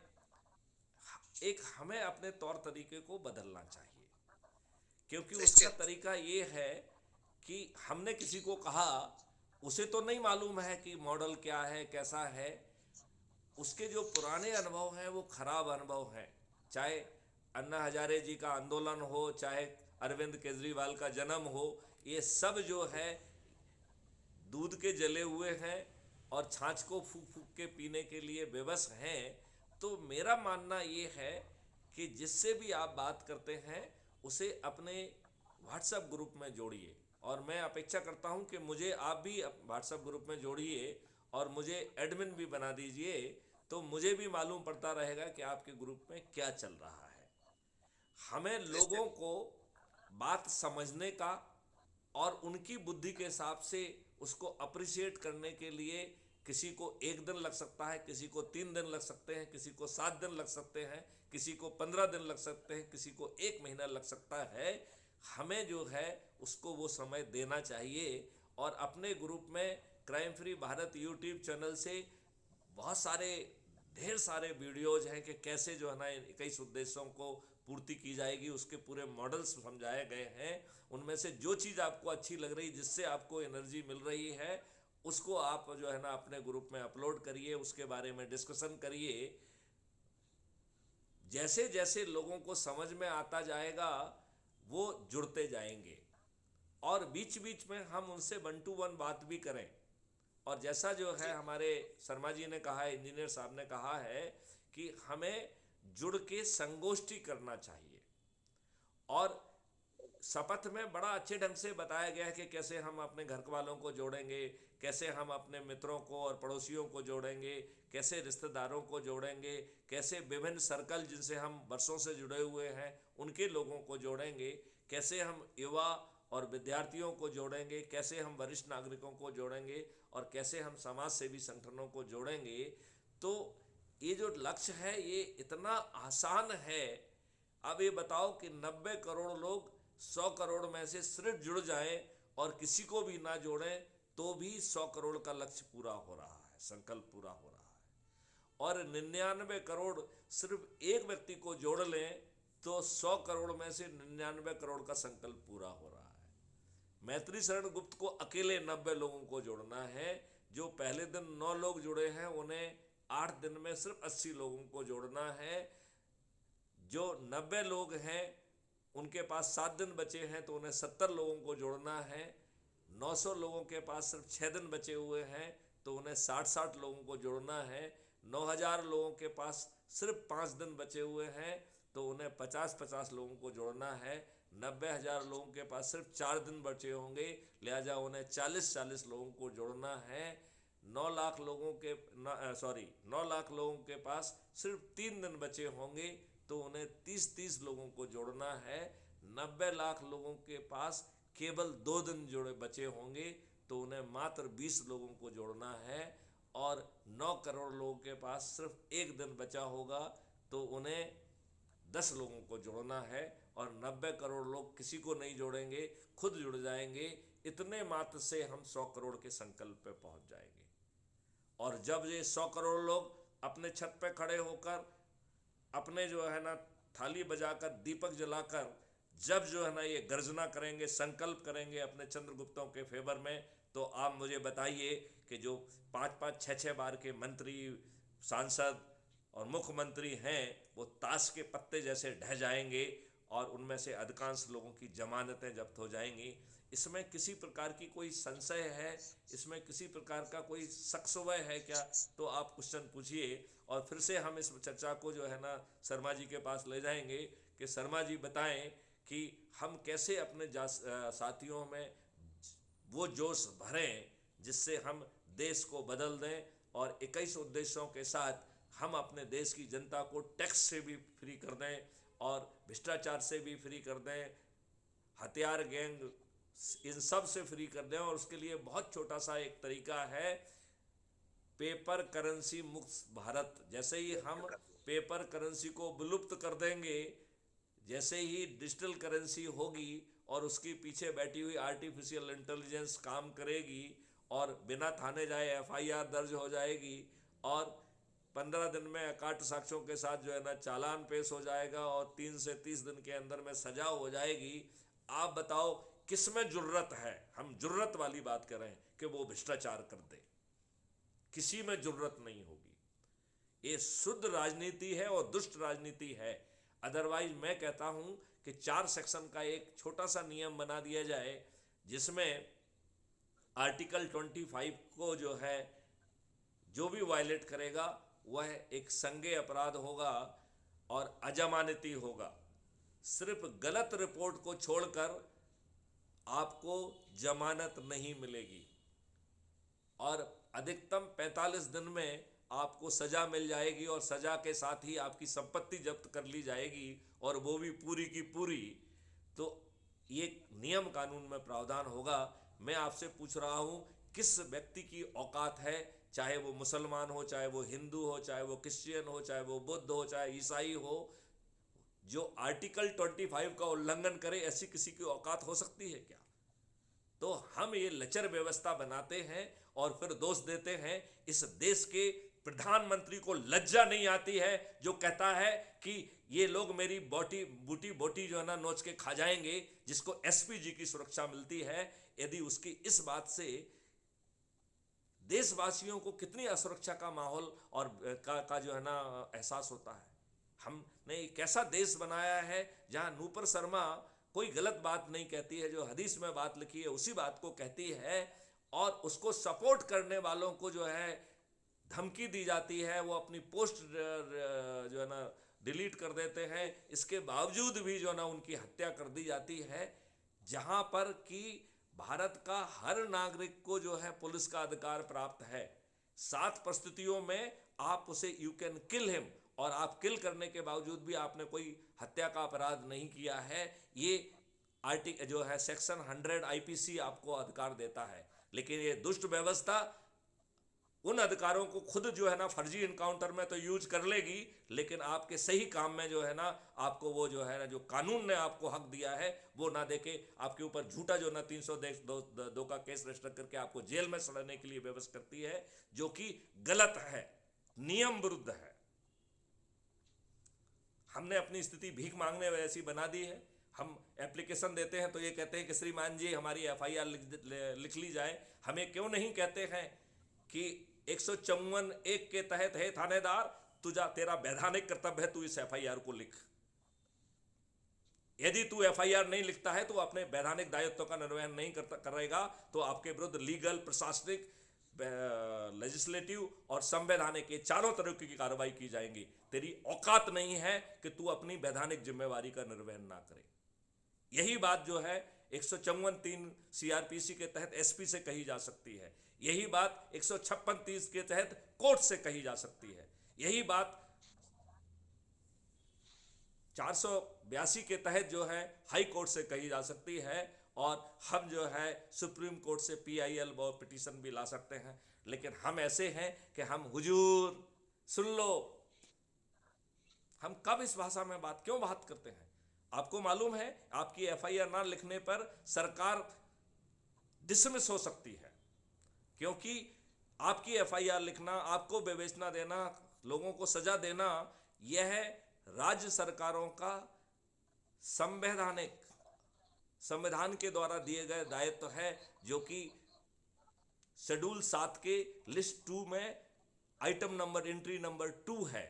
एक हमें अपने तौर तरीके को बदलना चाहिए। क्योंकि उसका निश्चित। तरीका ये है कि हमने किसी को कहा, उसे तो नहीं मालूम है कि मॉडल क्या है, कैसा है। उसके जो पुराने अनुभव हैं वो खराब अनुभव हैं। चाहे अन्ना हजारे जी का आंदोलन हो, चाहे अरविंद केजरीवाल का जन्म हो, ये सब जो है दूध के जले हुए हैं और छाछ को फूक फूक के पीने के लिए बेबस हैं। तो मेरा मानना ये है कि जिससे भी आप बात करते हैं उसे अपने व्हाट्सएप ग्रुप में जोड़िए, और मैं अपेक्षा करता हूं कि मुझे आप भी व्हाट्सएप ग्रुप में जोड़िए और मुझे एडमिन भी बना दीजिए, तो मुझे भी मालूम पड़ता रहेगा कि आपके ग्रुप में क्या चल रहा है। हमें लोगों निश्चित। को बात समझने का और उनकी बुद्धि के हिसाब से उसको अप्रिशिएट करने के लिए, किसी को 1 दिन लग सकता है, किसी को 3 दिन लग सकते हैं, किसी को 7 दिन लग सकते हैं, किसी को 15 दिन लग सकते हैं, किसी को 1 महीना लग सकता है। हमें जो है उसको वो समय देना चाहिए। और अपने ग्रुप में crime free Bharat YouTube channel से बहुत सारे, ढेर सारे वीडियोज हैं कि कैसे जो है ना 21 उद्देश्यों को पूर्ति की जाएगी, उसके पूरे मॉडल्स समझाए गए हैं। उनमें से जो चीज़ आपको अच्छी लग रही, जिससे आपको एनर्जी मिल रही है, उसको आप जो है ना अपने ग्रुप में अपलोड करिए, उसके बारे में डिस्कशन करिए। जैसे जैसे लोगों को समझ में आता जाएगा वो जुड़ते जाएंगे, और बीच बीच में हम उनसे 1 to 1 बात भी करें। और जैसा जो है जी हमारे शर्मा जी ने कहा है, इंजीनियर साहब ने कहा है कि हमें जुड़ के संगोष्ठी करना चाहिए। और शपथ में बड़ा अच्छे ढंग से बताया गया है कि कैसे हम अपने घर वालों को जोड़ेंगे, कैसे हम अपने मित्रों को और पड़ोसियों को जोड़ेंगे, कैसे रिश्तेदारों को जोड़ेंगे, कैसे विभिन्न सर्कल जिनसे हम वर्षों से जुड़े हुए हैं उनके लोगों को जोड़ेंगे, कैसे हम युवा और विद्यार्थियों को जोड़ेंगे, कैसे हम वरिष्ठ नागरिकों को जोड़ेंगे, और कैसे हम समाज सेवी संगठनों को जोड़ेंगे। तो ये जो लक्ष्य है ये इतना आसान है। अब ये बताओ कि 90 करोड़ लोग 100 करोड़ में से सिर्फ जुड़ जाएं और किसी को भी ना जोड़ें तो भी 100 करोड़ का लक्ष्य पूरा हो रहा है, संकल्प पूरा हो रहा है। और 99 करोड़ सिर्फ एक व्यक्ति को जोड़ लें तो 100 करोड़ में से 99 करोड़ का संकल्प पूरा हो रहा है। मैत्री शरण गुप्त को अकेले 90 लोगों को जोड़ना है। जो पहले दिन 9 लोग जुड़े हैं उन्हें 8 दिन में सिर्फ 80 लोगों को जोड़ना है। जो 90 लोग हैं उनके पास 7 दिन बचे हैं तो उन्हें 70 लोगों को जोड़ना है। 900 लोगों के पास सिर्फ 6 दिन बचे हुए हैं तो उन्हें 60-60 लोगों को जोड़ना है। 9000 लोगों के पास सिर्फ 5 दिन बचे हुए हैं तो उन्हें 50-50 लोगों को जोड़ना है। 90,000 लोगों के पास सिर्फ 4 दिन बचे होंगे, लिहाजा उन्हें 40-40 लोगों को जोड़ना है। 9 लाख लोगों के 9 लाख लोगों के पास सिर्फ 3 दिन बचे होंगे तो उन्हें 30-30 लोगों को जोड़ना है। 90 लाख लोगों के पास केवल 2 दिन जोड़े बचे होंगे तो उन्हें मात्र 20 लोगों को जोड़ना है। और 9 करोड़ लोगों के पास सिर्फ 1 दिन बचा होगा तो उन्हें 10 लोगों को जोड़ना है। और 90 करोड़ लोग किसी को नहीं जोड़ेंगे, खुद जुड़ जाएंगे। इतने मात्र से हम 100 करोड़ के संकल्प पे पहुंच जाएंगे। और जब ये 100 करोड़ लोग अपने छत पे खड़े होकर अपने जो है ना थाली बजाकर दीपक जलाकर जब जो है ना ये गर्जना करेंगे, संकल्प करेंगे अपने चंद्रगुप्तों के फेवर में, तो आप मुझे बताइए कि जो 5-5, 6-6 बार के मंत्री, सांसद और मुख्यमंत्री हैं वो ताश के पत्ते जैसे ढह जाएंगे और उनमें से अधिकांश लोगों की जमानतें जब्त हो जाएंगी। इसमें किसी प्रकार की कोई संशय है, इसमें किसी प्रकार का कोई शक है क्या? तो आप क्वेश्चन पूछिए और फिर से हम इस चर्चा को जो है ना शर्मा जी के पास ले जाएंगे कि शर्मा जी बताएं कि हम कैसे अपने साथियों में वो जोश भरें जिससे हम देश को बदल दें और 21 उद्देश्यों के साथ हम अपने देश की जनता को टैक्स से भी फ्री कर दें और भ्रष्टाचार से भी फ्री कर दें, हथियार गैंग इन सब से फ्री कर दें। और उसके लिए बहुत छोटा सा एक तरीका है, पेपर करेंसी मुक्त भारत। जैसे ही हम पेपर करेंसी को विलुप्त कर देंगे, जैसे ही डिजिटल करेंसी होगी और उसके पीछे बैठी हुई आर्टिफिशियल इंटेलिजेंस काम करेगी और बिना थाने जाए FIR दर्ज हो जाएगी और 15 दिन में अकाट साक्ष्यों के साथ जो है ना चालान पेश हो जाएगा और 3 से 30 दिन के अंदर में सजा हो जाएगी। आप बताओ किसमें जुर्रत है? हम जुर्रत वाली बात कर रहे हैं कि वो भ्रष्टाचार कर दे, किसी में जुर्रत नहीं होगी। ये शुद्ध राजनीति है और दुष्ट राजनीति है। अदरवाइज मैं कहता हूं कि 4 सेक्शन का एक छोटा सा नियम बना दिया जाए जिसमें आर्टिकल 25 को जो है जो भी वायलेट करेगा वह एक संज्ञेय अपराध होगा और अजमानती होगा। सिर्फ गलत रिपोर्ट को छोड़कर आपको जमानत नहीं मिलेगी और अधिकतम 45 दिन में आपको सजा मिल जाएगी और सजा के साथ ही आपकी संपत्ति जब्त कर ली जाएगी और वो भी पूरी की पूरी। तो ये नियम कानून में प्रावधान होगा। मैं आपसे पूछ रहा हूं किस व्यक्ति की औकात है, चाहे वो मुसलमान हो, चाहे वो हिंदू हो, चाहे वो क्रिश्चियन हो, चाहे वो बुद्ध हो, चाहे ईसाई हो, जो आर्टिकल 25 का उल्लंघन करे, ऐसी किसी की औकात हो सकती है क्या? तो हम ये लचर व्यवस्था बनाते हैं और फिर दोष देते हैं। इस देश के प्रधानमंत्री को लज्जा नहीं आती है जो कहता है कि ये लोग मेरी बूटी जो है ना नोच के खा जाएंगे, जिसको SPG की सुरक्षा मिलती है। यदि उसकी इस बात से देशवासियों को कितनी असुरक्षा का माहौल और का जो है ना एहसास होता है। हमने एक ऐसा देश बनाया है जहां नूपुर शर्मा कोई गलत बात नहीं कहती है, जो हदीस में बात लिखी है उसी बात को कहती है और उसको सपोर्ट करने वालों को जो है धमकी दी जाती है, वो अपनी पोस्ट जो है ना डिलीट कर देते हैं। इसके बावजूद भी जो है ना उनकी हत्या कर दी जाती है। जहां पर कि भारत का हर नागरिक को जो है पुलिस का अधिकार प्राप्त है। 7 परिस्थितियों में आप उसे यू कैन किल हिम और आप किल करने के बावजूद भी आपने कोई हत्या का अपराध नहीं किया है। ये आर्टिकल जो है सेक्शन 100 IPC आपको अधिकार देता है। लेकिन ये दुष्ट व्यवस्था उन अधिकारों को खुद जो है ना फर्जी इनकाउंटर में तो यूज कर लेगी, लेकिन आपके सही काम में जो है ना आपको वो जो है ना जो कानून ने आपको हक दिया है वो ना देके आपके ऊपर झूठा जो ना 302 का केस रजिस्टर करके आपको जेल में सड़ने के लिए व्यवस्था करती है, जो कि गलत है, नियम विरुद्ध है। हमने अपनी स्थिति भीख मांगने वैसी बना दी है। हम एप्लीकेशन देते हैं तो ये कहते हैं कि श्रीमान जी हमारी एफआईआर लिख ली जाए। हमें क्यों नहीं कहते हैं कि 154(1) के तहत है थानेदार, तुझा तेरा वैधानिक कर्तव्य है, तू इस एफआईआर को लिख। यदि तू एफआईआर नहीं लिखता है तो अपने वैधानिक दायित्व का निर्वहन नहीं करेगा तो आपके विरुद्ध लीगल, प्रशासनिक, लेजिस्लेटिव और संवैधानिक के चारों तरीके की कार्रवाई की जाएंगी। तेरी औकात नहीं है कि तू अपनी वैधानिक जिम्मेवारी का निर्वहन ना करे। यही बात जो है 154(3) सीआरपीसी के तहत एसपी से कही जा सकती है। यही बात 156(30) के तहत कोर्ट से कही जा सकती है। यही बात 482 के तहत जो है हाई कोर्ट से कही जा सकती है, और हम जो है सुप्रीम कोर्ट से पीआईएल पिटीशन भी ला सकते हैं। लेकिन हम ऐसे हैं कि हम हुजूर सुन लो, हम कब इस भाषा में क्यों बात करते हैं? आपको मालूम है आपकी एफआईआर ना लिखने पर सरकार डिसमिस हो सकती है, क्योंकि आपकी एफआईआर लिखना, आपको विवेचना देना, लोगों को सजा देना, यह राज्य सरकारों का संविधान के द्वारा दिए गए दायित्व है, जो कि शेड्यूल 7 के लिस्ट 2 में आइटम नंबर एंट्री नंबर 2 है।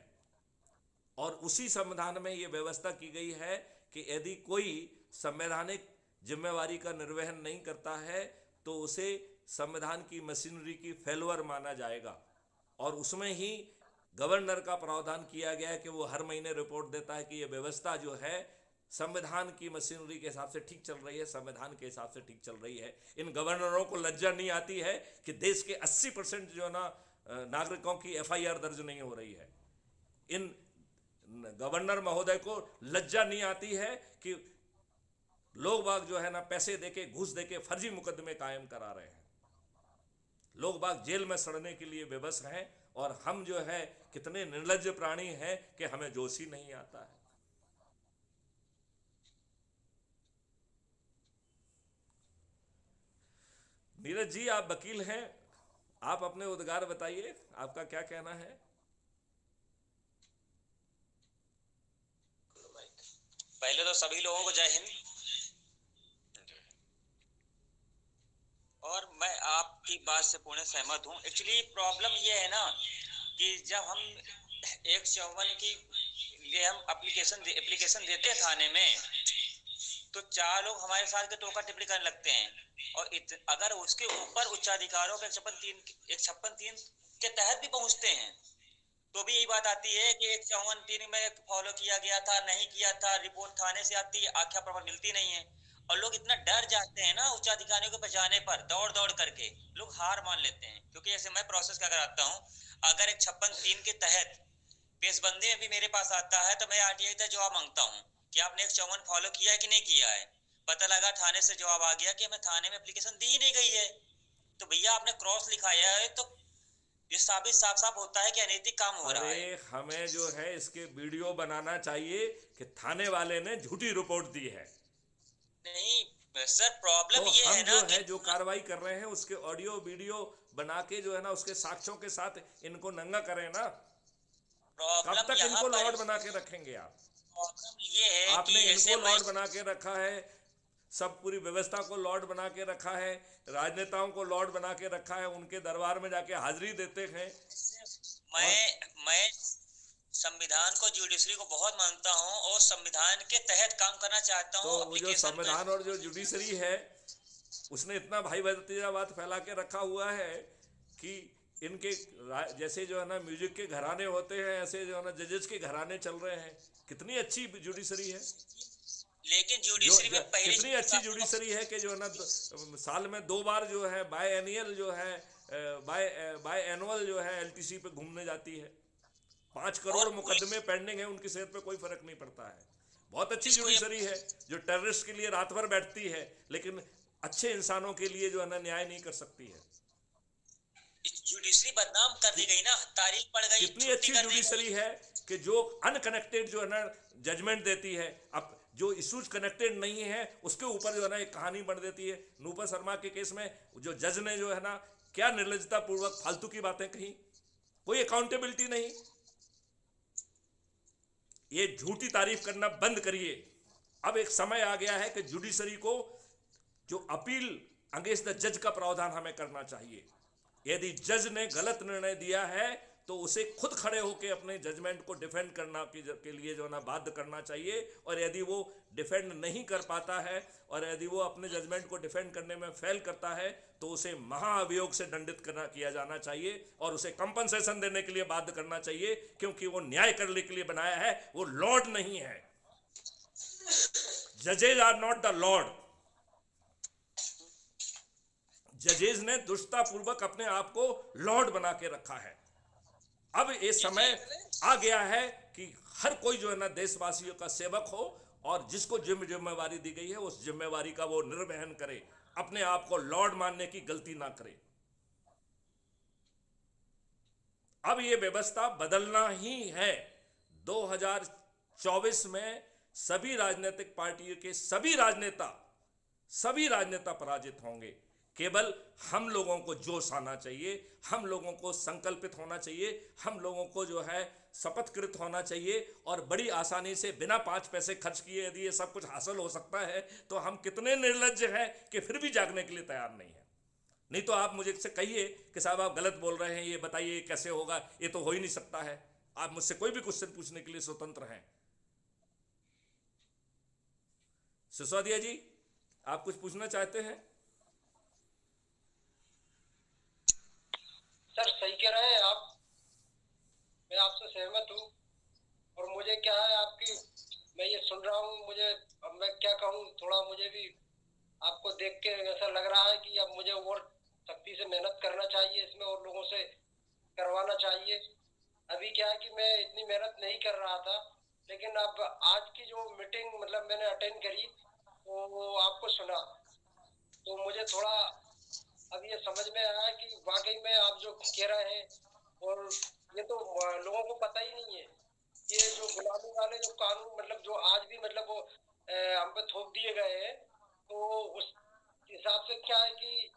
और उसी संविधान में यह व्यवस्था की गई है कि यदि कोई संवैधानिक जिम्मेवारी का निर्वहन नहीं करता है तो उसे संविधान की मशीनरी की फेलुअर माना जाएगा। और उसमें ही गवर्नर का प्रावधान किया गया है कि वो हर महीने रिपोर्ट देता है कि ये व्यवस्था जो है संविधान की मशीनरी के हिसाब से ठीक चल रही है, संविधान के हिसाब से ठीक चल रही है। इन गवर्नरों को लज्जा नहीं आती है कि देश के 80% जो ना नागरिकों की एफआईआर दर्ज नहीं हो रही है। इन गवर्नर महोदय को लज्जा नहीं आती है कि लोग बाग जो है ना पैसे देके, घूस देके फर्जी मुकदमे कायम करा रहे हैं। लोग बाग जेल में सड़ने के लिए बेबस हैं, और हम जो है कितने निर्लज्ज प्राणी हैं कि हमें जोश ही नहीं आता है। नीरज जी, आप वकील हैं, आप अपने उद्गार बताइए, आपका क्या कहना है? पहले तो सभी लोगों को जय हिंद। और मैं आपकी बात से पूर्ण सहमत हूँ। एक्चुअली प्रॉब्लम ये है ना कि जब हम 154 की लिए हम एप्लीकेशन देते हैं थाने में, तो 4 लोग हमारे साथ के टोका टिप्पणी करने लगते हैं, और अगर उसके ऊपर उच्चाधिकारों के 156(3) के तहत भी पहुंचते हैं तो भी यही बात आती है कि 154(3) में फॉलो किया गया था, नहीं किया था, रिपोर्ट थाने से आती है, आख्या प्रमाण मिलती नहीं है। और लोग इतना डर जाते हैं ना उच्च अधिकारियों को बचाने पर, दौड़ दौड़ करके लोग हार मान लेते हैं। क्योंकि ऐसे मैं प्रोसेस क्या कराता हूँ, अगर 156(3) के तहत पेशबंदी में भी मेरे पास आता है तो मैं आरटीआई का जवाब मांगता हूँ कि आपने 154 फॉलो किया है कि नहीं किया है। पता लगा थाने से जवाब आ गया कि हमें थाने में एप्लीकेशन दी ही नहीं गई है, तो भैया आपने क्रॉस लिखाया है, तो ये साबित साफ साफ होता है कि अनैतिक काम हो रहा है। अरे हमें जो है इसके वीडियो बनाना चाहिए कि थाने वाले ने झूठी रिपोर्ट दी है। नहीं सर, प्रॉब्लम तो ये हम है जो ना है जो कार्रवाई कर रहे हैं उसके ऑडियो वीडियो बना के जो है ना उसके साक्ष्यों के साथ इनको नंगा करें ना। कब तक इनको लॉर्ड बना के रखेंगे आप? प्रॉब्लम ये है आपने कि इनको लॉर्ड बना के रखा है, सब पूरी व्यवस्था को लॉर्ड बना के रखा है, राजनेताओं को लॉर्ड बना के रखा है, उनके दरबार में जाके हाजिरी देते हैं। मैं संविधान को, जुडिशरी को बहुत मानता हूं और संविधान के तहत काम करना चाहता हूं। तो वो जो संविधान और जो जुडिशरी है उसने इतना भाई भतीजावाद फैला के रखा हुआ है कि इनके जैसे जो है ना म्यूजिक के घराने होते हैं, ऐसे जो है ना जजेस के घराने चल रहे हैं। कितनी अच्छी जुडिशरी है, लेकिन जुडिशरी में पहले कितनी अच्छी जुडिशरी है कि जो है ना साल में 2 बार जो है बाय एनुअल जो है बाय एनुअल जो है एलटीसी पे घूमने जाती है। 5 करोड़ मुकदमे पेंडिंग है, उनकी सेहत पे कोई फर्क नहीं पड़ता है। बहुत अच्छी जुडिशरी है जो टेररिस्ट के लिए रात भर बैठती है, लेकिन अच्छे इंसानों के लिए जो है ना न्याय नहीं कर सकती है। जुडिशरी बदनाम कर दी गई ना, तारीख पड़ गई, कितनी छुट्टी अच्छी कर दी जुडिशरी गई। है कि जो अनकनेक्टेड जो है ना जजमेंट देती है, अब जो इश्यूज कनेक्टेड नहीं है उसके ऊपर जो है ना एक कहानी बढ़ देती है। नूपुर शर्मा के केस में जो जज ने जो है ना क्या निर्लजता पूर्वक फालतू की बातें कही, कोई अकाउंटेबिलिटी नहीं। ये झूठी तारीफ करना बंद करिए। अब एक समय आ गया है कि जुडिशरी को जो अपील अगेंस्ट द जज का प्रावधान हमें करना चाहिए। यदि जज ने गलत निर्णय दिया है तो उसे खुद खड़े होकर अपने जजमेंट को डिफेंड करना के लिए जो ना बाध्य करना चाहिए। और यदि वो डिफेंड नहीं कर पाता है और यदि वो अपने जजमेंट को डिफेंड करने में फेल करता है तो उसे महाअभियोग से दंडित किया जाना चाहिए और उसे कंपनसेशन देने के लिए बाध्य करना चाहिए, क्योंकि वो न्याय करने के लिए बनाया है, वो लॉर्ड नहीं है। जजेज आर नॉट द लॉर्ड। जजेज ने दुष्टतापूर्वक अपने आप को लॉर्ड बना के रखा है। अब ये समय आ गया है कि हर कोई जो है ना देशवासियों का सेवक हो और जिसको जिम्मेवारी दी गई है उस जिम्मेवारी का वो निर्वहन करे, अपने आप को लॉर्ड मानने की गलती ना करे। अब ये व्यवस्था बदलना ही है। 2024 में सभी राजनीतिक पार्टियों के सभी राजनेता पराजित होंगे। केवल हम लोगों को जोश आना चाहिए, हम लोगों को संकल्पित होना चाहिए, हम लोगों को जो है शपथकृत होना चाहिए और बड़ी आसानी से बिना 5 पैसे खर्च किए यदि ये सब कुछ हासिल हो सकता है तो हम कितने निर्लज्ज हैं कि फिर भी जागने के लिए तैयार नहीं है। नहीं तो आप मुझे से कहिए कि साहब आप गलत बोल रहे हैं, ये बताइए कैसे होगा, ये तो हो ही नहीं सकता है। आप मुझसे कोई भी क्वेश्चन पूछने के लिए स्वतंत्र हैं। सिसोदिया जी, आप कुछ पूछना चाहते हैं? सर सही कह रहे हैं आप, मैं आपसे सहमत हूँ। और मुझे क्या है आपकी, मैं ये सुन रहा हूँ, मुझे अब मैं क्या कहूँ, थोड़ा मुझे भी आपको देख के ऐसा लग रहा है कि अब मुझे और सख्ती से मेहनत करना चाहिए, इसमें और लोगों से करवाना चाहिए। अभी क्या है कि मैं इतनी मेहनत नहीं कर रहा था, लेकिन अब आज की जो मीटिंग मतलब मैंने अटेंड करी तो वो आपको सुना तो मुझे थोड़ा अब ये समझ में आया कि वाकई में आप जो कह रहे हैं, और ये तो लोगों को पता ही नहीं है, ये जो गुलामी वाले जो कानून मतलब जो आज भी मतलब वो हम पे थोप दिए गए हैं, तो उस हिसाब से क्या है कि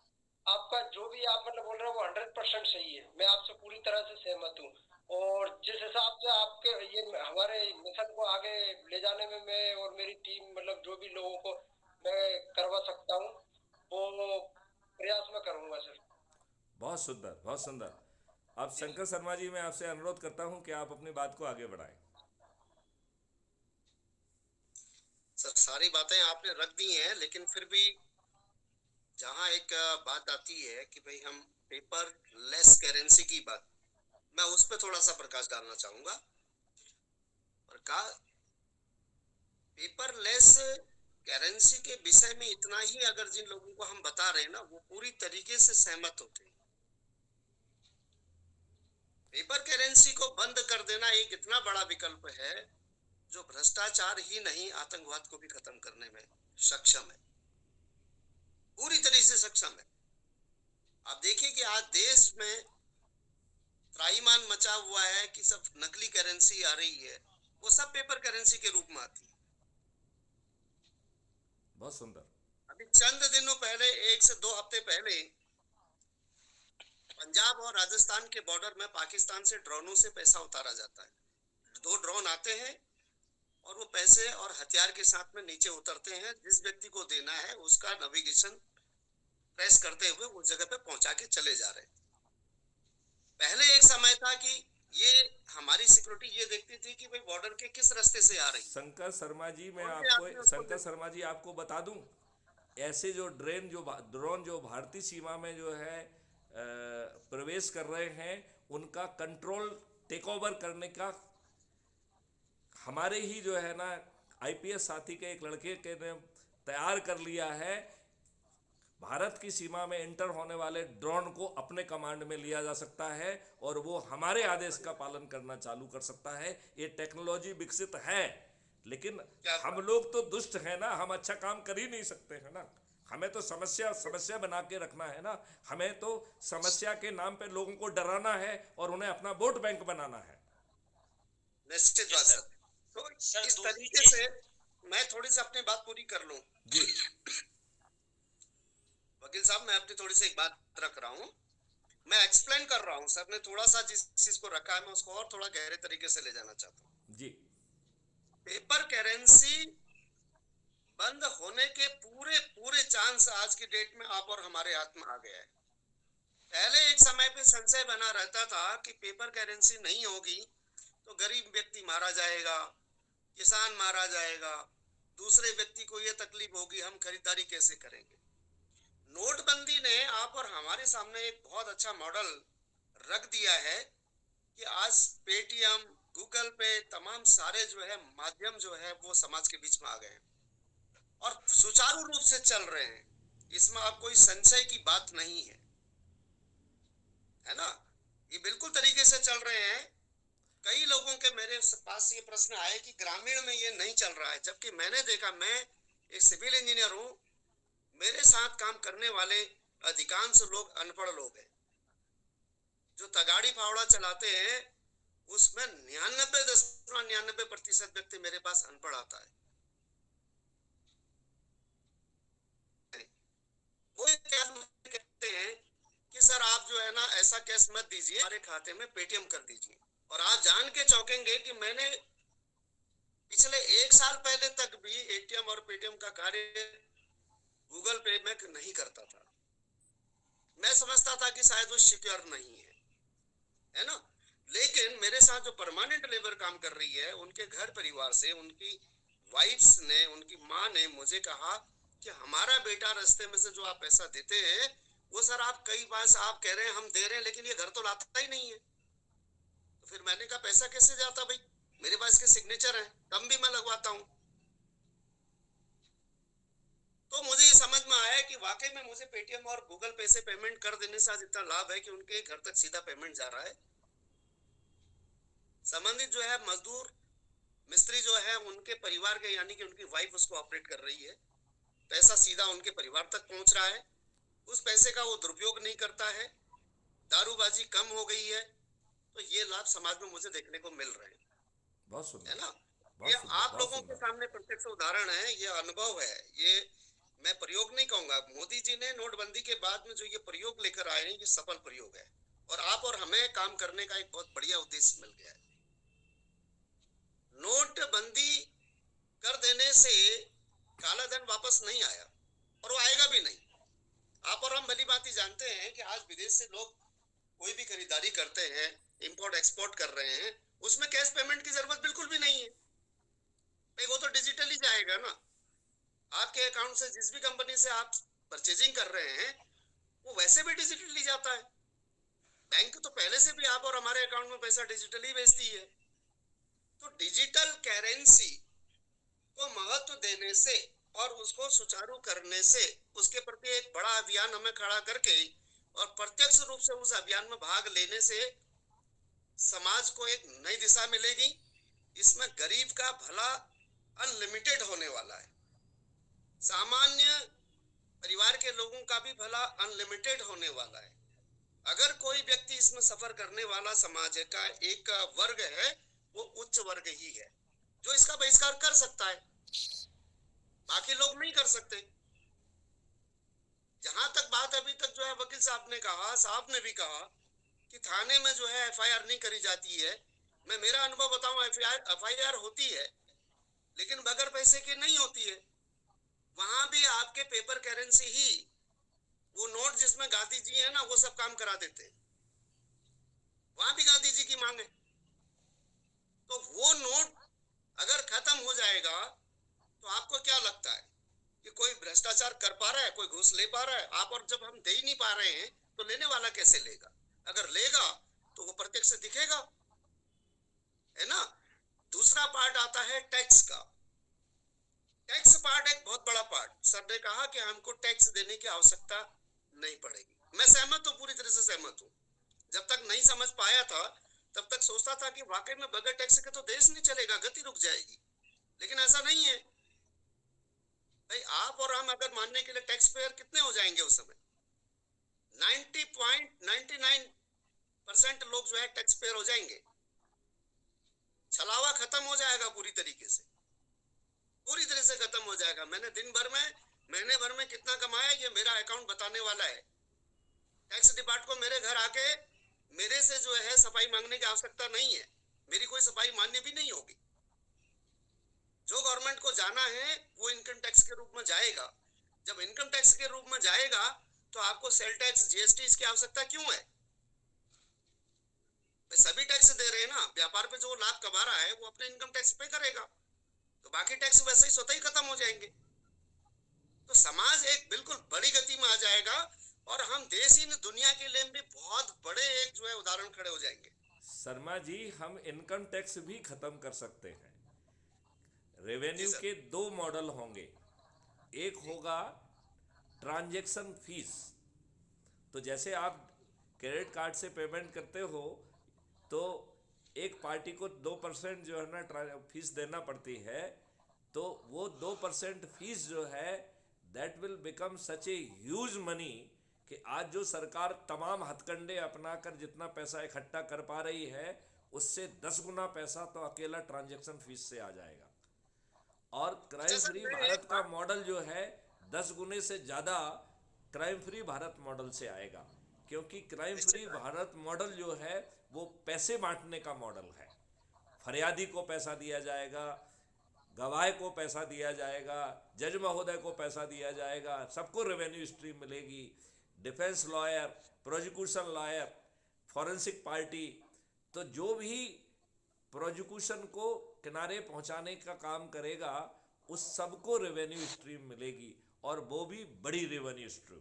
आपका जो भी आप मतलब बोल रहे हो वो 100% सही है। मैं आपसे पूरी तरह से सहमत हूँ। और जिस हिसाब से आपके ये हमारे मिशन को आगे ले जाने में मैं और मेरी टीम मतलब जो भी लोगों को मैं करवा सकता हूँ वो प्रयास में करूंगा सर। बहुत सुंदर, बहुत सुंदर। अब शंकर शर्मा जी, मैं आपसे अनुरोध करता हूं कि आप अपनी बात को आगे बढ़ाएं। सर सारी बातें आपने रख दी हैं, लेकिन फिर भी जहां एक बात आती है कि भाई हम पेपर लेस करेंसी की बात, मैं उस पर थोड़ा सा प्रकाश डालना चाहूंगा। पेपर लेस करेंसी के विषय में इतना ही अगर जिन लोगों को हम बता रहे हैं ना वो पूरी तरीके से सहमत होते हैं। पेपर करेंसी को बंद कर देना एक इतना बड़ा विकल्प है जो भ्रष्टाचार ही नहीं आतंकवाद को भी खत्म करने में सक्षम है, पूरी तरह से सक्षम है। आप देखिए कि आज देश में त्राईमान मचा हुआ है कि सब नकली करेंसी आ रही है, वो सब पेपर करेंसी के रूप में आती है। बहुत सुंदर। अभी चंद दिनों पहले, 1 से 2 हफ्ते पहले, पंजाब और राजस्थान के बॉर्डर में पाकिस्तान से ड्रोनों से पैसा उतारा जाता है। 2 ड्रोन आते हैं और वो पैसे और हथियार के साथ में नीचे उतरते हैं। जिस व्यक्ति को देना है उसका नेविगेशन प्रेस करते हुए उस जगह पे पहुंचा के चले जा रहे हैं। पहले एक समय था कि ये हमारी सिक्योरिटी ये देखती थी कि भाई बॉर्डर के किस रास्ते से आ रही। शंकर शर्मा जी, मैं आपको बता दूं, ऐसे जो ड्रोन जो भारतीय सीमा में जो है प्रवेश कर रहे हैं उनका कंट्रोल टेक ओवर करने का हमारे ही जो है ना आईपीएस साथी के एक लड़के के ने तैयार कर लिया है। भारत की सीमा में एंटर होने वाले ड्रोन को अपने कमांड में लिया जा सकता है और वो हमारे आदेश का पालन करना चालू कर सकता है। ये टेक्नोलॉजी विकसित है, लेकिन हम लोग तो दुष्ट हैं ना, हम अच्छा काम कर ही नहीं सकते हैं ना। हमें तो समस्या समस्या बना के रखना है ना। हमें तो समस्या के नाम पे लोगों को डराना है और उन्हें अपना वोट बैंक बनाना है। निश्चित बात सर। तो सर, इस तरीके से मैं थोड़ी सी अपनी बात पूरी कर लूं। जी वकील साहब, मैं अपनी थोड़ी सी एक बात रख रहा हूं, मैं एक्सप्लेन कर रहा हूं। सर ने थोड़ा सा जिस चीज को रखा है मैं उसको और थोड़ा गहरे तरीके से ले जाना चाहता हूं। जी पेपर करेंसी बंद होने के पूरे पूरे चांस आज की डेट में आप और हमारे हाथ में आ गया है। पहले एक समय पे संशय बना रहता था कि पेपर करेंसी नहीं होगी तो गरीब व्यक्ति मारा जाएगा, किसान मारा जाएगा, दूसरे व्यक्ति को यह तकलीफ होगी, हम खरीदारी कैसे करेंगे। नोटबंदी ने आप और हमारे सामने एक बहुत अच्छा मॉडल रख दिया है कि आज पेटीएम, गूगल पे, तमाम सारे जो है माध्यम जो है वो समाज के बीच में आ गए हैं और सुचारू रूप से चल रहे हैं। इसमें अब कोई संशय की बात नहीं है, है ना। ये बिल्कुल तरीके से चल रहे हैं। कई लोगों के मेरे पास ये प्रश्न आए कि ग्रामीण में ये नहीं चल रहा है, जबकि मैंने देखा, मैं एक सिविल इंजीनियर हूं, मेरे साथ काम करने वाले अधिकांश लोग अनपढ़ लोग हैं। जो तगाड़ी फावड़ा चलाते हैं उसमें 99.99% व्यक्ति मेरे पास अनपढ़ आता है। वो क्या कहते हैं कि सर आप जो है ना ऐसा कैश मत दीजिए, हमारे खाते में पेटीएम कर दीजिए। और आप जान के चौंकेंगे कि मैंने पिछले 1 साल पहले तक भी एटीएम और पेटीएम का कार्य गूगल पे में नहीं करता था। मैं समझता था कि शायद वो सिक्योर नहीं है ना। लेकिन मेरे साथ जो परमानेंट लेबर काम कर रही है, उनके घर परिवार से, उनकी वाइफ्स ने, उनकी माँ ने मुझे कहा कि हमारा बेटा रास्ते में से जो आप पैसा देते हैं वो सर आप कई बार आप कह रहे हैं हम दे रहे हैं लेकिन ये घर तो लाता ही नहीं है। तो फिर मैंने कहा पैसा कैसे जाता भाई, मेरे पास के सिग्नेचर है, दम भी मैं लगवाता हूँ। तो मुझे ये समझ में आया कि वाकई में मुझे पेटीएम और गूगल पे से पेमेंट कर देने से आज इतना लाभ है कि उनके घर तक सीधा पेमेंट जा रहा है। संबंधित जो है मजदूर मिस्त्री जो है उनके परिवार के, यानी कि उनकी वाइफ उसको ऑपरेट कर रही है, पैसा सीधा उनके परिवार तक पहुंच रहा है। उस पैसे का वो दुरुपयोग नहीं करता है, दारूबाजी कम हो गई है। तो ये लाभ समाज में मुझे देखने को मिल रहे हैं, बहुत सुंदर, है ना। बहुत ये सुंदर, आप बहुत लोगों के सुंदर। सामने प्रत्यक्ष उदाहरण है, ये अनुभव है, ये मैं प्रयोग नहीं कहूंगा। मोदी जी ने नोटबंदी के बाद में जो ये प्रयोग लेकर आए हैं ये सफल प्रयोग है और आप और हमें काम करने का एक बहुत बढ़िया उद्देश्य मिल गया है। नोटबंदी कर देने से काला धन वापस नहीं आया और वो आएगा भी नहीं। आप और हम भली भांति जानते हैं कि आज विदेश से लोग कोई भी खरीदारी करते हैं, इंपोर्ट एक्सपोर्ट कर रहे हैं, उसमें कैश पेमेंट की जरूरत बिल्कुल भी नहीं है भाई, वो तो डिजिटली जाएगा ना। आपके अकाउंट से जिस भी कंपनी से आप परचेजिंग कर रहे हैं वो वैसे भी डिजिटली जाता है। बैंक तो पहले से भी आप और हमारे अकाउंट में पैसा डिजिटली भेजती है। तो डिजिटल करेंसी को महत्व देने से और उसको सुचारू करने से, उसके प्रति एक बड़ा अभियान हमें खड़ा करके और प्रत्यक्ष रूप से उस अभियान में भाग लेने से समाज को एक नई दिशा मिलेगी। इसमें गरीब का भला अनलिमिटेड होने वाला है, सामान्य परिवार के लोगों का भी भला अनलिमिटेड होने वाला है। अगर कोई व्यक्ति इसमें सफर करने वाला समाज का एक वर्ग है वो उच्च वर्ग ही है जो इसका बहिष्कार कर सकता है, बाकी लोग नहीं कर सकते। जहां तक बात अभी तक जो है वकील साहब ने कहा, साहब ने भी कहा कि थाने में जो है एफआईआर नहीं करी जाती है। मैं मेरा अनुभव बताऊं, एफआईआर होती है लेकिन बगैर पैसे के नहीं होती है। वहां भी आपके पेपर करेंसी ही, वो नोट जिसमें गांधी जी है ना वो सब काम करा देते हैं, वहां भी गांधी जी की मांग है। तो वो नोट अगर खत्म हो जाएगा तो आपको क्या लगता है कि कोई भ्रष्टाचार कर पा रहा है, कोई घूस ले पा रहा है? आप और जब हम दे ही नहीं पा रहे हैं तो लेने वाला कैसे लेगा? अगर लेगा तो वो प्रत्यक्ष दिखेगा, है ना। दूसरा पार्ट आता है टैक्स का। टैक्स पार्ट एक बहुत बड़ा पार्ट। सर ने कहा कि हमको टैक्स देने की आवश्यकता नहीं पड़ेगी। मैं सहमत हूँ, पूरी तरह से सहमत हूँ। जब तक नहीं समझ पाया था तब तक सोचता था कि वाकई में बगैर टैक्स के तो देश नहीं चलेगा, गति रुक जाएगी। लेकिन ऐसा नहीं है भाई। आप और हम अगर मानने के लिए टैक्स पेयर कितने हो जाएंगे उस समय? 90.99% लोग जो है टैक्स पेयर हो जाएंगे। छलावा खत्म हो जाएगा पूरी तरीके से, पूरी तरह से खत्म हो जाएगा। मैंने दिन भर में, महीने भर में कितना कमाया ये मेरा अकाउंट बताने वाला है। टैक्स डिपार्ट को मेरे घर आके मेरे से जो है सफाई मांगने की आवश्यकता नहीं है, मेरी कोई सफाई मान्य भी नहीं होगी। जो गवर्नमेंट को जाना है वो इनकम टैक्स के रूप में जाएगा। जब इनकम टैक्स के रूप में जाएगा तो आपको सेल टैक्स, जीएसटी इसकी आवश्यकता क्यों है? सभी टैक्स दे रहे हैं ना, व्यापार पे जो लाभ कमा रहा है वो अपने इनकम टैक्स पे करेगा, तो बाकी टैक्स वैसे ही स्वतः ही खत्म हो जाएंगे। तो समाज एक बिल्कुल बड़ी गति में आ जाएगा और हम देश ही नहीं दुनिया के लिए भी बहुत बड़े एक जो है उदाहरण खड़े हो जाएंगे। शर्मा जी, हम इनकम टैक्स भी खत्म कर सकते हैं। जी रेवेन्यू सर। के दो मॉडल होंगे। एक होगा ट्रांजैक्शन फीस। तो जैसे आप क्रेडिट कार्ड से पेमेंट करते हो तो एक पार्टी को 2% जो है ना फीस देना पड़ती है, तो वो 2% फीस जो है that will become such a huge money कि आज जो सरकार तमाम हथकंडे अपनाकर जितना पैसा इकट्ठा कर पा रही है उससे 10 गुना पैसा तो अकेला ट्रांजैक्शन फीस से आ जाएगा। और अच्छा क्राइम सर, फ्री मैं भारत एक का बात, मॉडल जो है 10 गुने से ज़्यादा क्राइम फ्री भारत मॉडल से आएगा, क्योंकि क्राइम फ्री निश्चित भारत मॉडल जो है वो पैसे बांटने का मॉडल है। फरियादी को पैसा दिया जाएगा, गवाह को पैसा दिया जाएगा, जज महोदय को पैसा दिया जाएगा, सबको रेवेन्यू स्ट्रीम मिलेगी। Defence lawyer, prosecution lawyer, forensic party, तो जो भी प्रोसिक्यूशन को किनारे पहुंचाने का काम करेगा उस सबको रेवेन्यू स्ट्रीम मिलेगी, और वो भी बड़ी रेवेन्यू स्ट्रीम।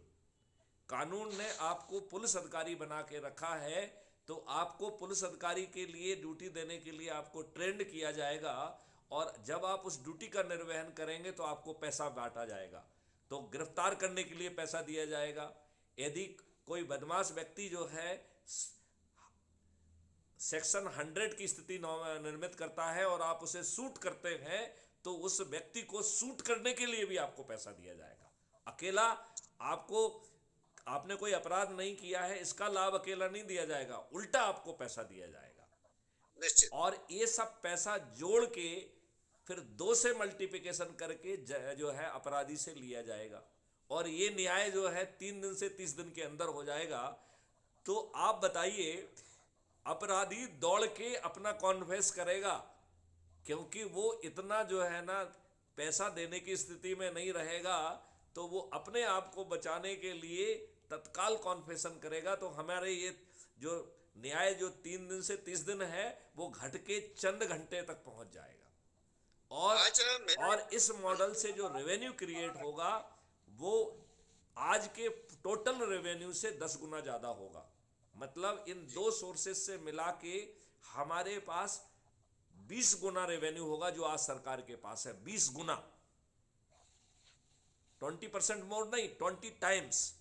कानून ने आपको पुलिस अधिकारी बना के रखा है, तो आपको पुलिस अधिकारी के लिए ड्यूटी देने के लिए आपको ट्रेंड किया जाएगा, और जब आप उस ड्यूटी का निर्वहन करेंगे तो आपको पैसा बांटा जाएगा। तो गिरफ्तार करने के लिए पैसा दिया जाएगा। यदि कोई बदमाश व्यक्ति जो है सेक्शन 100 की स्थिति निर्मित करता है और आप उसे सूट करते हैं, तो उस व्यक्ति को सूट करने के लिए भी आपको पैसा दिया जाएगा। अकेला आपको, आपने कोई अपराध नहीं किया है इसका लाभ अकेला नहीं दिया जाएगा, उल्टा आपको पैसा दिया जाएगा। निश्चित। और ये सब पैसा जोड़ के फिर 2 से मल्टीप्लिकेशन करके जो है अपराधी से लिया जाएगा, और ये न्याय जो है 3 दिन से 30 दिन के अंदर हो जाएगा। तो आप बताइए, अपराधी दौड़ के अपना कॉन्फेस करेगा, क्योंकि वो इतना जो है ना पैसा देने की स्थिति में नहीं रहेगा, तो वो अपने आप को बचाने के लिए तत्काल कॉन्फेशन करेगा। तो हमारे ये जो न्याय जो 3 दिन से 30 दिन है वो घट के चंद घंटे तक पहुंच जाएगा। आज मेरा और इस मॉडल से जो रेवेन्यू क्रिएट होगा वो आज के टोटल रेवेन्यू से 10 गुना ज़्यादा होगा। मतलब इन दो सोर्सेज से मिला के हमारे पास 20 गुना रेवेन्यू होगा जो आज सरकार के पास है, 20 गुना, 20% मोर नहीं, 20 टाइम्स।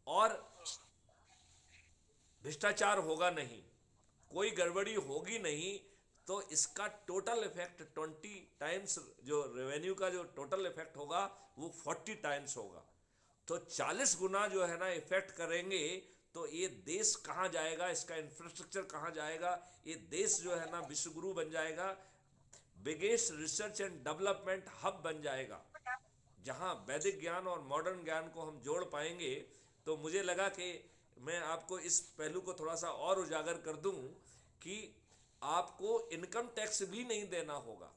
और भ्रष्टाचार होगा नहीं, कोई गड़बड़ी होगी नहीं, तो इसका टोटल इफेक्ट 20 टाइम्स, जो रेवेन्यू का जो टोटल इफेक्ट होगा वो 40 टाइम्स होगा। तो 40 गुना जो है ना इफेक्ट करेंगे, तो ये देश कहाँ जाएगा, इसका इंफ्रास्ट्रक्चर कहाँ जाएगा, ये देश जो है ना विश्वगुरु बन जाएगा, biggest research and development hub बन जाएगा, जहाँ वैदिक ज्ञान और मॉडर्न ज्ञान को हम जोड़ पाएंगे। तो मुझे लगा कि मैं आपको इस पहलू को थोड़ा सा और उजागर कर दूं कि आपको इनकम टैक्स भी नहीं देना होगा,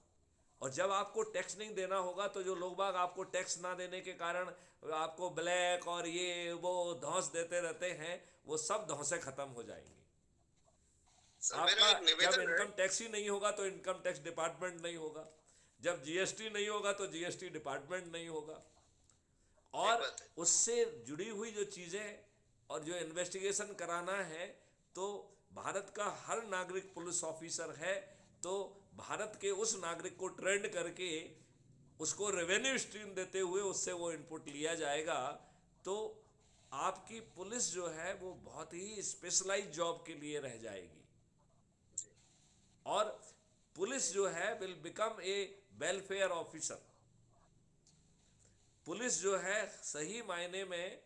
और जब आपको टैक्स नहीं देना होगा तो जो लोग बाग आपको टैक्स ना देने के कारण आपको ब्लैक और ये वो धौंस देते रहते हैं, वो सब धौंसे खत्म हो जाएंगी। सर, मेरा आपका एक जब निवेदन है। इनकम टैक्स ही नहीं होगा तो इनकम टैक्स डिपार्टमेंट नहीं होगा, जब जीएसटी नहीं होगा तो जीएसटी डिपार्टमेंट नहीं होगा, एक और बात है, उससे जुड़ी हुई जो चीज़ें और जो इन्वेस्टिगेशन कराना है, तो भारत का हर नागरिक पुलिस ऑफिसर है, तो भारत के उस नागरिक को ट्रेंड करके उसको रेवेन्यू स्ट्रीम देते हुए उससे वो इनपुट लिया जाएगा। तो आपकी पुलिस जो है वो बहुत ही स्पेशलाइज्ड जॉब के लिए रह जाएगी, और पुलिस जो है will become a welfare officer. Police जो है सही मायने में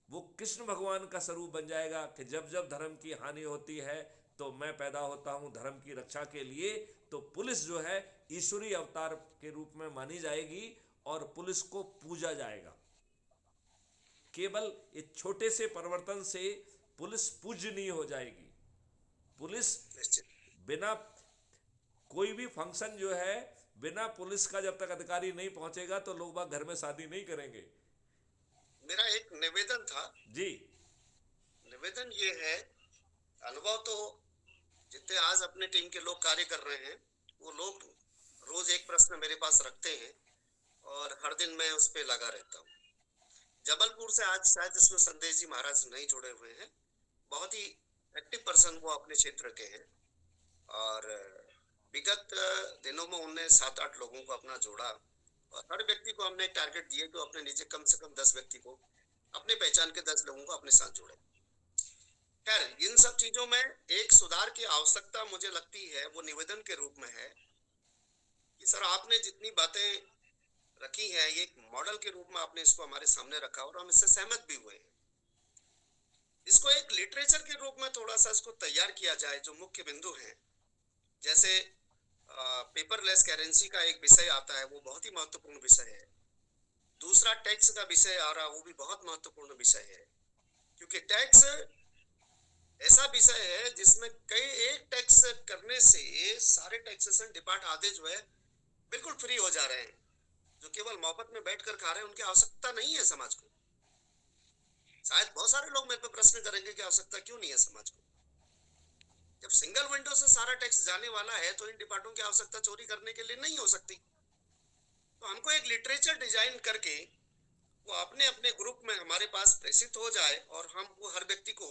वो कृष्ण भगवान का स्वरूप बन जाएगा कि जब जब धर्म की हानि होती है तो मैं पैदा होता हूं धर्म की रक्षा के लिए। तो पुलिस जो है ईश्वरीय अवतार के रूप में मानी जाएगी और पुलिस को पूजा जाएगा। केवल एक छोटे से परिवर्तन से पुलिस पूजनीय हो जाएगी। पुलिस बिना कोई भी फंक्शन जो है बिना पुलिस का जब तक अधिकारी नहीं पहुंचेगा तो लोग बाग घर में शादी नहीं करेंगे। मेरा एक निवेदन था जी। निवेदन ये है, अनुभव तो जितने आज अपने टीम के लोग कार्य कर रहे हैं वो लोग रोज एक प्रश्न मेरे पास रखते हैं और हर दिन मैं उस पर लगा रहता हूँ। जबलपुर से आज शायद इसमें संदेश जी महाराज नहीं जुड़े हुए हैं, बहुत ही एक्टिव पर्सन वो अपने क्षेत्र के हैं और विगत दिनों में उन्होंने 7-8 लोगों को अपना जोड़ा और हर व्यक्ति को हमने एक टारगेट दिए कि अपने नीचे कम से कम 10 व्यक्ति को, अपने पहचान के 10 लोगों को अपने साथ जोड़े। खैर, इन सब चीजों में एक सुधार की आवश्यकता मुझे लगती है, वो निवेदन के रूप में है कि सर आपने जितनी बातें रखी है ये एक मॉडल के रूप में आपने इसको हमारे सामने रखा और हम इससे सहमत भी हुए हैं। इसको एक लिटरेचर के रूप में थोड़ा सा इसको तैयार किया जाए, जो मुख्य बिंदु हैं, जैसे पेपरलेस करेंसी का एक विषय आता है, वो बहुत ही महत्वपूर्ण विषय है। दूसरा टैक्स का विषय आ रहा, वो भी बहुत महत्वपूर्ण विषय है, क्योंकि टैक्स ऐसा विषय है जिसमें कई एक टैक्स करने से सारे टैक्सेशन डिपार्ट आधे जो है बिल्कुल फ्री हो जा रहे हैं, जो केवल मोहब्बत में बैठकर खा रहे हैं, उनकी आवश्यकता नहीं है समाज को। शायद बहुत सारे लोग मेरे पे प्रश्न करेंगे कि आवश्यकता क्यों नहीं है समाज को। जब सिंगल विंडो से सारा टैक्स जाने वाला है तो इन डिपार्टों की आवश्यकता चोरी करने के लिए नहीं हो सकती। तो हमको एक लिटरेचर डिजाइन करके वो अपने अपने ग्रुप में हमारे पास प्रेषित हो जाए और हम वो हर व्यक्ति को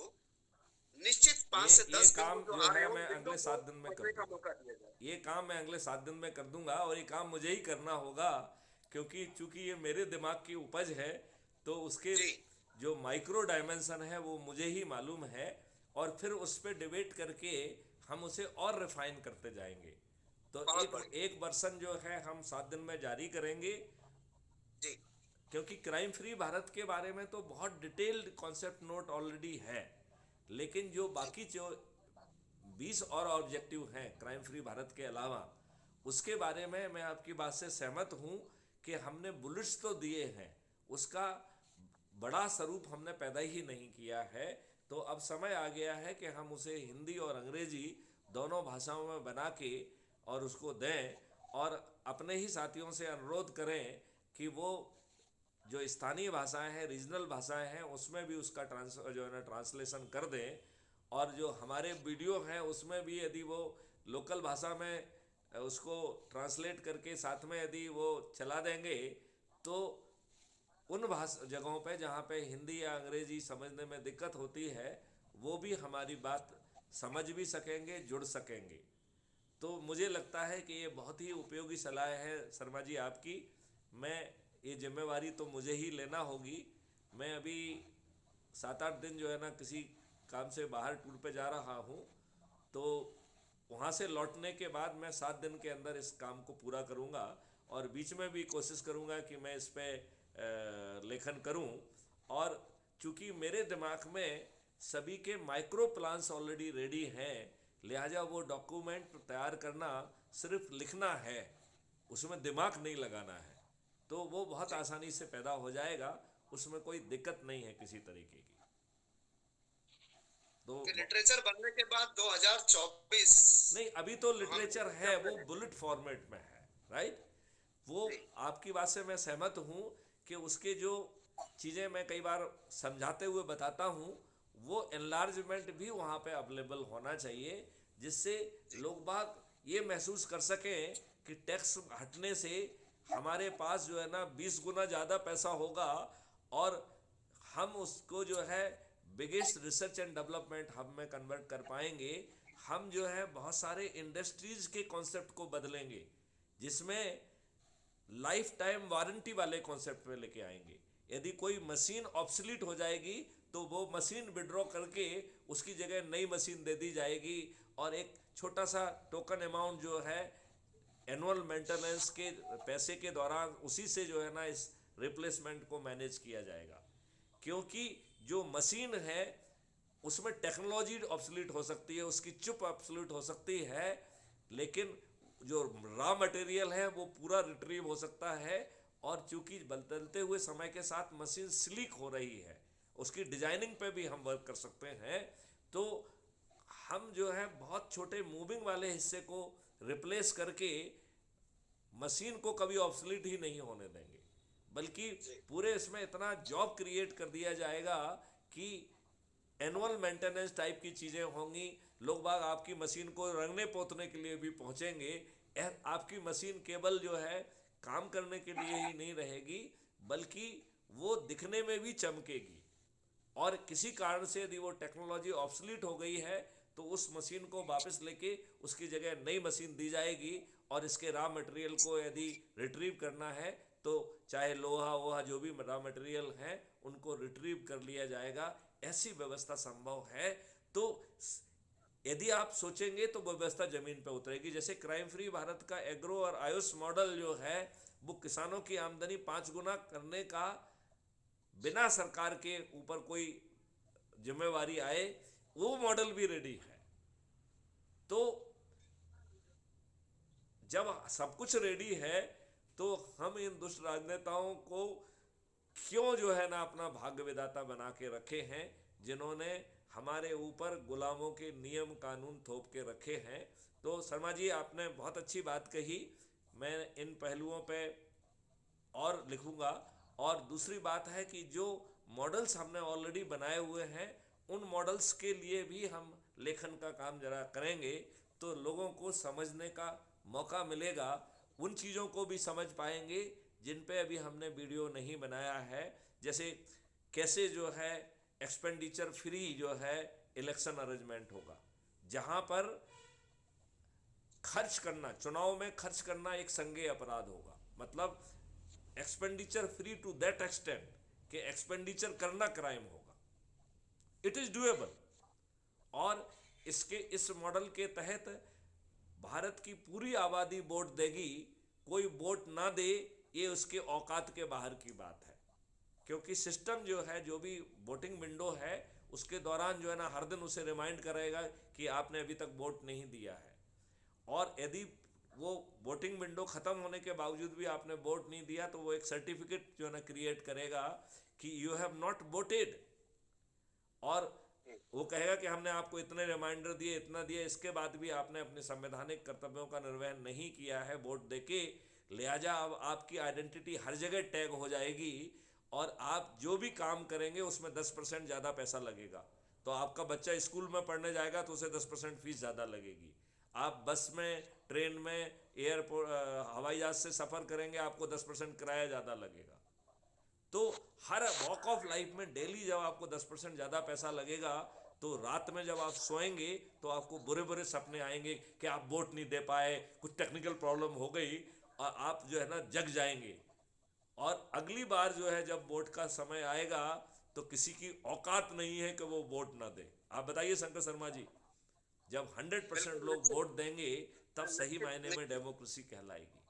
निश्चित 5 से 10 काम जो जो आ रहे है हैं मैं अगले 7 दिन में कर का दूंगा। मौका दिया जाए। ये काम मैं अगले 7 दिन में कर दूंगा और ये काम मुझे ही करना होगा, क्योंकि चूंकि ये मेरे दिमाग की उपज है तो उसके जी। जो माइक्रो डायमेंशन है वो मुझे ही मालूम है और फिर उस पर डिबेट करके हम उसे और रिफाइन करते जाएंगे। तो एक वर्सन जो है हम 7 दिन में जारी करेंगे जी। क्योंकि क्राइम फ्री भारत के बारे में तो बहुत डिटेल्ड कॉन्सेप्ट नोट ऑलरेडी है, लेकिन जो बाकी जो 20 और ऑब्जेक्टिव हैं क्राइम फ्री भारत के अलावा, उसके बारे में मैं आपकी बात से सहमत हूं कि हमने बुलेट्स तो दिए हैं, उसका बड़ा स्वरूप हमने पैदा ही नहीं किया है। तो अब समय आ गया है कि हम उसे हिंदी और अंग्रेजी दोनों भाषाओं में बना के और उसको दें और अपने ही साथियों से अनुरोध करें कि वो जो स्थानीय भाषाएं हैं, रीजनल भाषाएं हैं, उसमें भी उसका ट्रांसलेशन कर दें और जो हमारे वीडियो हैं उसमें भी यदि वो लोकल भाषा में उसको ट्रांसलेट करके साथ में यदि वो चला देंगे तो उन जगहों पे जहाँ पे हिंदी या अंग्रेजी समझने में दिक्कत होती है वो भी हमारी बात समझ भी सकेंगे, जुड़ सकेंगे। तो मुझे लगता है कि ये बहुत ही उपयोगी सलाह है शर्मा जी आपकी। मैं ये जिम्मेवारी तो मुझे ही लेना होगी। मैं अभी 7-8 दिन जो है ना किसी काम से बाहर टूर पे जा रहा हूँ, तो वहाँ से लौटने के बाद मैं 7 दिन के अंदर इस काम को पूरा करूँगा और बीच में भी कोशिश करूँगा कि मैं इस पर लेखन करूँ। और चूँकि मेरे दिमाग में सभी के माइक्रो प्लान्स ऑलरेडी रेडी हैं, लिहाजा वो डॉक्यूमेंट तैयार करना सिर्फ लिखना है, उसमें दिमाग नहीं लगाना है, तो वो बहुत आसानी से पैदा हो जाएगा, उसमें कोई दिक्कत नहीं है किसी तरीके की। तो लिटरेचर बनने के बाद 2024 नहीं, अभी तो लिटरेचर है, वो बुलेट फॉर्मेट में है, राइट। वो आपकी बात से मैं सहमत हूँ कि उसके जो चीज़ें मैं कई बार समझाते हुए बताता हूँ वो एनलार्जमेंट भी वहाँ पे अवेलेबल होना चाहिए, जिससे लोग बाग ये महसूस कर सकें कि टैक्स हटने से हमारे पास जो है ना 20 गुना ज़्यादा पैसा होगा और हम उसको जो है biggest research and development hub में कन्वर्ट कर पाएंगे। हम जो है बहुत सारे इंडस्ट्रीज के कॉन्सेप्ट को बदलेंगे, जिसमें लाइफ टाइम वारंटी वाले कॉन्सेप्ट पे लेके आएंगे। यदि कोई मशीन ऑब्सलीट हो जाएगी तो वो मशीन विड्रॉ करके उसकी जगह नई मशीन दे दी जाएगी और एक छोटा सा टोकन अमाउंट जो है एनुअल मेंटेनेंस के पैसे के दौरान उसी से जो है ना इस रिप्लेसमेंट को मैनेज किया जाएगा, क्योंकि जो मशीन है उसमें टेक्नोलॉजी ऑब्सोलीट हो सकती है, उसकी चिप ऑब्सोलीट हो सकती है, लेकिन जो रॉ मटेरियल है वो पूरा रिट्रीव हो सकता है। और चूंकि बदलते हुए समय के साथ मशीन स्लीक हो रही है, उसकी डिजाइनिंग पे भी हम वर्क कर सकते हैं। तो हम जो है बहुत छोटे मूविंग वाले हिस्से को रिप्लेस करके मशीन को कभी ऑब्सोलीट ही नहीं होने देंगे, बल्कि पूरे इसमें इतना जॉब क्रिएट कर दिया जाएगा कि एनुअल मेंटेनेंस टाइप की चीज़ें होंगी। लोग बाग आपकी मशीन को रंगने पोतने के लिए भी पहुंचेंगे। आपकी मशीन केवल जो है काम करने के लिए ही नहीं रहेगी, बल्कि वो दिखने में भी चमकेगी। और किसी कारण से यदि वो टेक्नोलॉजी ऑब्सोलीट हो गई है तो उस मशीन को वापस लेके उसकी जगह नई मशीन दी जाएगी। और इसके रॉ मटेरियल को यदि रिट्रीव करना है तो चाहे लोहा वोहा जो भी रॉ मटेरियल हैं उनको रिट्रीव कर लिया जाएगा। ऐसी व्यवस्था संभव है। तो यदि आप सोचेंगे तो व्यवस्था जमीन पर उतरेगी। जैसे क्राइम फ्री भारत का एग्रो और आयुष मॉडल जो है वो किसानों की आमदनी 5 गुना करने का बिना सरकार के ऊपर कोई जिम्मेवारी आए, वो मॉडल भी रेडी है। तो जब सब कुछ रेडी है तो हम इन दुष्ट राजनेताओं को क्यों जो है ना अपना भाग्य विधाता बना के रखे हैं, जिन्होंने हमारे ऊपर गुलामों के नियम कानून थोप के रखे हैं। तो शर्मा जी आपने बहुत अच्छी बात कही, मैं इन पहलुओं पे और लिखूंगा। और दूसरी बात है कि जो मॉडल्स हमने ऑलरेडी बनाए हुए हैं उन मॉडल्स के लिए भी हम लेखन का काम जरा करेंगे तो लोगों को समझने का मौका मिलेगा। उन चीज़ों को भी समझ पाएंगे जिन पे अभी हमने वीडियो नहीं बनाया है। जैसे कैसे जो है एक्सपेंडिचर फ्री जो है इलेक्शन अरेंजमेंट होगा, जहाँ पर खर्च करना, चुनाव में खर्च करना एक संज्ञेय अपराध होगा। मतलब expenditure free to that extent कि एक्सपेंडिचर करना क्राइम होगा। It is doable. और इस मॉडल के तहत भारत की पूरी आबादी वोट देगी, कोई वोट ना दे ये उसके औकात के बाहर की बात है। क्योंकि सिस्टम जो है, जो भी वोटिंग विंडो है उसके दौरान जो है ना हर दिन उसे रिमाइंड करेगा कि आपने अभी तक वोट नहीं दिया है। और यदि वो वोटिंग विंडो ख़त्म होने के बावजूद भी आपने वोट नहीं दिया तो वो एक सर्टिफिकेट जो है ना क्रिएट करेगा कि यू हैव नॉट वोटेड। और वो कहेगा कि हमने आपको इतने रिमाइंडर दिए, इतना दिया, इसके बाद भी आपने अपने संवैधानिक कर्तव्यों का निर्वहन नहीं किया है वोट देके। लिहाजा अब आपकी आइडेंटिटी हर जगह टैग हो जाएगी और आप जो भी काम करेंगे उसमें 10% ज़्यादा पैसा लगेगा। तो आपका बच्चा स्कूल में पढ़ने जाएगा तो उसे 10% फीस ज़्यादा लगेगी। आप बस में, ट्रेन में, एयरपोर्ट, हवाई जहाज से सफ़र करेंगे आपको 10% किराया ज़्यादा लगेगा। तो हर वॉक ऑफ लाइफ में डेली जब आपको 10% ज़्यादा पैसा लगेगा तो रात में जब आप सोएंगे तो आपको बुरे बुरे सपने आएंगे कि आप वोट नहीं दे पाए, कुछ टेक्निकल प्रॉब्लम हो गई, और आप जो है ना जग जाएंगे। और अगली बार जो है जब वोट का समय आएगा तो किसी की औकात नहीं है कि वो वोट ना दे। आप बताइए शंकर शर्मा जी, जब 100% लोग वोट देंगे तब सही मायने में डेमोक्रेसी कहलाएगी।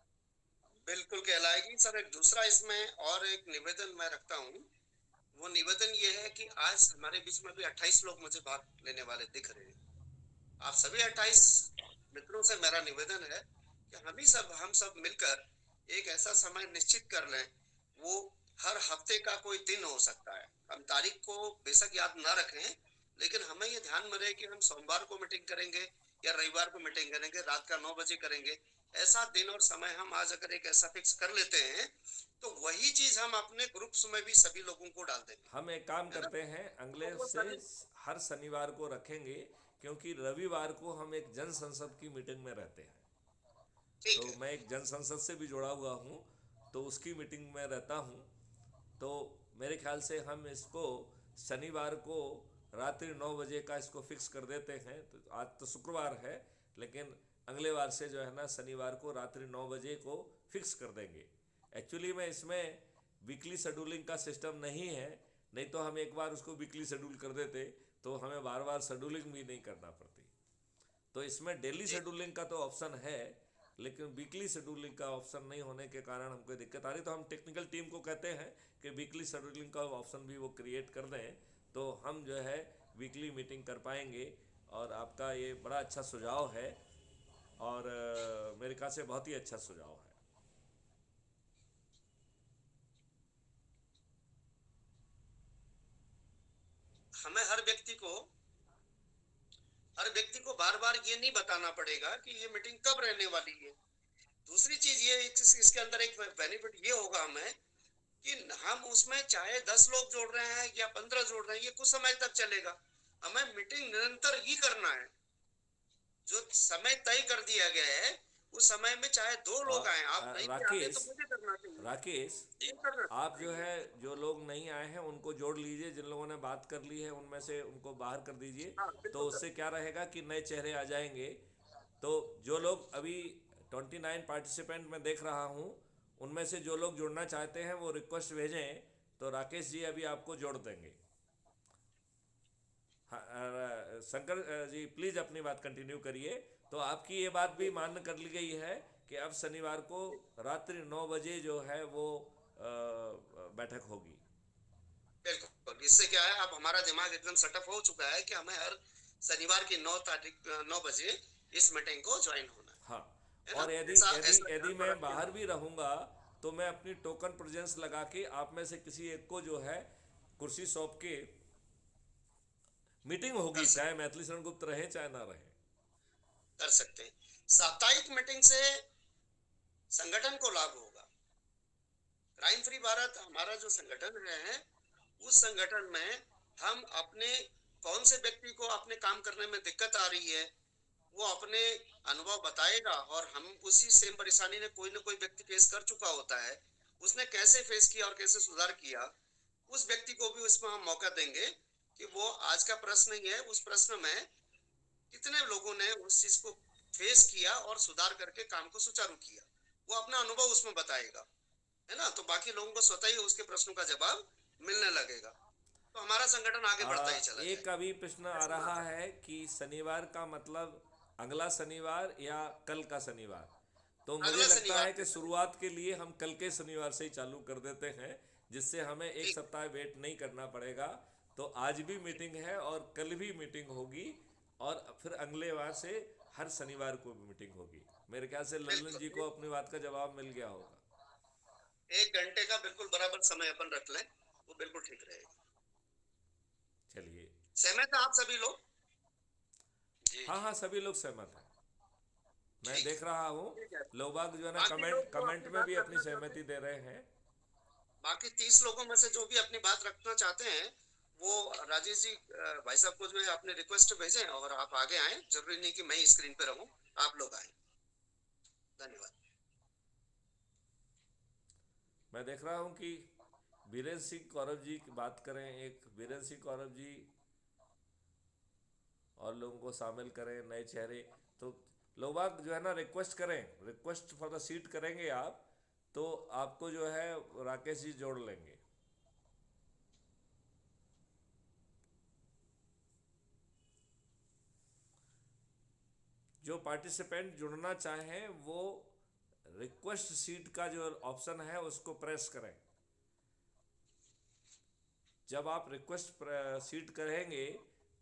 बिल्कुल कहलाएगी सर। एक दूसरा इसमें और एक निवेदन मैं रखता हूँ। वो निवेदन ये है कि आज हमारे बीच में भी 28 लोग मुझे भाग लेने वाले दिख रहे हैं। आप सभी 28 मित्रों से मेरा निवेदन है कि हम सब मिलकर एक ऐसा समय निश्चित कर लें। वो हर हफ्ते का कोई दिन हो सकता है। हम तारीख को बेशक याद ना रखें, लेकिन हमें ये ध्यान में रहे कि हम सोमवार को मीटिंग करेंगे या रविवार को मीटिंग करेंगे, रात का 9 बजे करेंगे। ऐसा दिन और समय हम आज अगर एक ऐसा फिक्स कर लेते हैं तो वही चीज हम अपने ग्रुप्स में भी सभी लोगों को डाल देंगे। हम एक काम करते हैं, अगले से हर शनिवार को रखेंगे, क्योंकि रविवार को हम एक जन संसद की मीटिंग में रहते हैं। तो मैं एक जन संसद से भी जुड़ा हुआ हूँ, तो उसकी मीटिंग में रहता हूँ। तो मेरे ख्याल से हम इसको शनिवार को रात्रि 9 बजे का इसको फिक्स कर देते हैं। तो आज तो शुक्रवार है, लेकिन अगले वार से जो है ना शनिवार को रात्रि 9 बजे को फिक्स कर देंगे। एक्चुअली में इसमें वीकली शेड्यूलिंग का सिस्टम नहीं है, नहीं तो हम एक बार उसको वीकली शेड्यूल कर देते तो हमें बार बार शेड्यूलिंग भी नहीं करना पड़ती। तो इसमें डेली शेड्यूलिंग का तो ऑप्शन है, लेकिन वीकली शेड्यूलिंग का ऑप्शन नहीं होने के कारण हमको दिक्कत आ रही। तो हम टेक्निकल टीम को कहते हैं कि वीकली शेड्यूलिंग का ऑप्शन भी वो क्रिएट कर दें, तो हम जो है वीकली मीटिंग कर पाएंगे। और आपका ये बड़ा अच्छा सुझाव है, और मेरे ख्याल से बहुत ही अच्छा सुझाव है। हमें हर व्यक्ति को बार बार ये नहीं बताना पड़ेगा कि ये मीटिंग कब रहने वाली है। दूसरी चीज ये इसके अंदर एक बेनिफिट ये होगा हमें कि हम उसमें चाहे 10 लोग जोड़ रहे हैं या 15 जोड़ रहे हैं, ये कुछ समय तक चलेगा। हमें मीटिंग निरंतर ही करना है। जो समय तय कर दिया गया है उस समय में चाहे 2 लोग आए, आप नहीं भी आते तो मुझे करना चाहिए। राकेश, आप जो है जो लोग नहीं आए हैं उनको जोड़ लीजिए, जिन लोगों ने बात कर ली है उनमें से उनको बाहर कर दीजिए। हाँ, तो बिल्कुल उससे सर। क्या रहेगा कि नए चेहरे आ जाएंगे। तो जो लोग अभी 29 पार्टिसिपेंट मैं देख रहा हूँ, उनमें से जो लोग जुड़ना चाहते हैं वो रिक्वेस्ट भेजें, तो राकेश जी अभी आपको जोड़ देंगे। हाँ, शंकर जी प्लीज़ अपनी बात कंटिन्यू करिए। तो आपकी ये बात भी मान्य कर ली गई है कि अब शनिवार को रात्रि 9 बजे जो है वो बैठक होगी। बिल्कुल, इससे क्या है, अब हमारा दिमाग एकदम सेटअप हो चुका है कि हमें हर शनिवार की 9 बजे इस मीटिंग को ज्वाइन होना हाँ, है ना। और यदि ऐसा यदि ऐसा यदि ध्यान में मैं रख के बाहर भी रहूँगा तो मैं अपनी टोकन प्रेजेंस लगा के आप में से किसी एक को जो है कुर्सी सौंप के मीटिंग होगी, कर चाहे सकते मैथिली शरण गुप्त रहे चाहे ना रहे। कर सकते हैं। साप्ताहिक मीटिंग से संगठन को लाभ होगा। क्राइम फ्री भारत हमारा जो संगठन है, उस संगठन में हम अपने कौन से व्यक्ति को अपने काम करने में दिक्कत आ रही है वो अपने अनुभव बताएगा, और हम उसी सेम परेशानी ने कोई ना कोई व्यक्ति फेस कर चुका होता है, उसने कैसे फेस किया और कैसे सुधार किया, उस व्यक्ति को भी उसमें हम मौका देंगे कि वो आज का प्रश्न ही है, उस प्रश्न में कितने लोगों ने उस चीज को फेस किया और सुधार करके काम को सुचारू किया, वो अपना अनुभव उसमें बताएगा, है ना। तो बाकी लोगों को स्वतः ही उसके प्रश्नों का जवाब मिलने लगेगा, तो हमारा संगठन आगे बढ़ता ही चला एक जाएगा। अभी प्रश्न आ ऐसी रहा बात है। है कि शनिवार का मतलब अगला शनिवार या कल का शनिवार। तो मुझे अगला लगता शनिवार है कि से चलेगा। शुरुआत के लिए हम कल के शनिवार से ही चालू कर देते हैं, जिससे हमें एक ठीक। सप्ताह वेट नहीं करना पड़ेगा। तो आज भी मीटिंग है और कल भी मीटिंग होगी, और फिर अगले बार से हर शनिवार को भी मीटिंग होगी। मेरे ख्याल से ललन जी बिल्कुल, को अपनी बात का जवाब मिल गया होगा। 1 घंटे का बिल्कुल बराबर समय अपन रख लें, वो बिल्कुल ठीक रहेगा। चलिए। सहमत है आप सभी लोग? जी हाँ जी। हाँ, सभी लोग सहमत हैं। मैं ठीक देख है। रहा हूँ ठीक है। लोग बाग जो है ना बाकी कमेंट लोग जो कमेंट अपनी में बात भी अपनी रखना चाहते हैं, सहमति दे रहे हैं। बाकी 30 लोगों में से जो भी अपनी बात रखना चाहते हैं, वो राजेश जी भाई साहब को जो है अपने रिक्वेस्ट भेजें और आप आगे आए। जरूरी नहीं कि मैं ही स्क्रीन पे रहूं, आप लोग आए। धन्यवाद। मैं देख रहा हूँ कि बीरेंद्र सिंह कौरव जी की बात करें, एक बीरेंद्र सिंह कौरव जी और लोगों को शामिल करें, नए चेहरे। तो लोग बाग जो है ना रिक्वेस्ट करें, रिक्वेस्ट फॉर द सीट करेंगे आप, तो आपको जो है राकेश जी जोड़ लेंगे। जो पार्टिसिपेंट जुड़ना चाहें वो रिक्वेस्ट सीट का जो ऑप्शन है उसको प्रेस करें। जब आप रिक्वेस्ट सीट करेंगे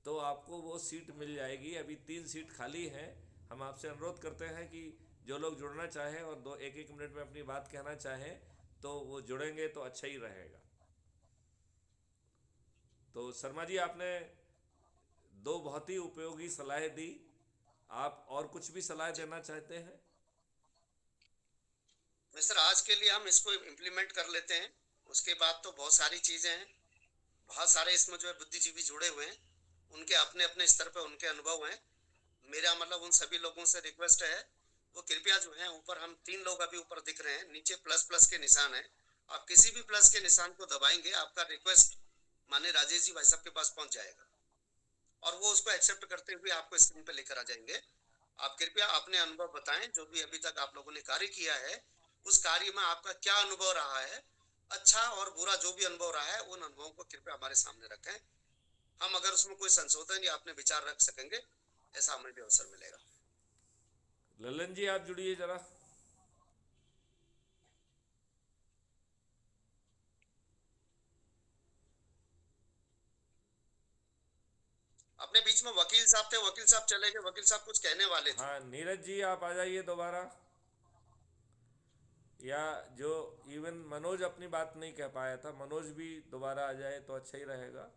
तो आपको वो सीट मिल जाएगी। अभी 3 सीट खाली हैं। हम आपसे अनुरोध करते हैं कि जो लोग जुड़ना चाहें और 1-1 मिनट में अपनी बात कहना चाहें तो वो जुड़ेंगे तो अच्छा ही रहेगा। तो शर्मा जी, आपने 2 बहुत ही उपयोगी सलाह दी। आप और कुछ भी सलाह देना चाहते हैं? मिस्टर, आज के लिए हम इसको इम्प्लीमेंट कर लेते हैं। उसके बाद तो बहुत सारी चीजें हैं, बहुत सारे इसमें जो है बुद्धिजीवी जुड़े हुए हैं, उनके अपने अपने स्तर पे उनके अनुभव हैं। मेरा मतलब उन सभी लोगों से रिक्वेस्ट है, वो कृपया जो है ऊपर हम 3 लोग अभी ऊपर दिख रहे हैं, नीचे प्लस प्लस के निशान है, आप किसी भी प्लस के निशान को दबाएंगे आपका रिक्वेस्ट माने राजेश जी भाई साहब के पास पहुंच जाएगा, और वो उसको एक्सेप्ट करते हुए आपको स्क्रीन पे लेकर आ जाएंगे। आप कृपया अपने अनुभव बताएं, जो भी अभी तक आप लोगों ने कार्य किया है उस कार्य में आपका क्या अनुभव रहा है, अच्छा और बुरा जो भी अनुभव रहा है उन अनुभवों को कृपया हमारे सामने रखें। हम अगर उसमें कोई संशोधन या अपने विचार रख सकेंगे, ऐसा हमें भी अवसर मिलेगा। ललन जी आप जुड़िए जरा। अपने बीच में वकील साहब थे, वकील साहब चले गए, वकील साहब कुछ कहने वाले थे। हाँ नीरज जी आप आ जाइए दोबारा, या जो इवन मनोज अपनी बात नहीं कह पाया था, मनोज भी दोबारा आ जाए तो अच्छा ही रहेगा।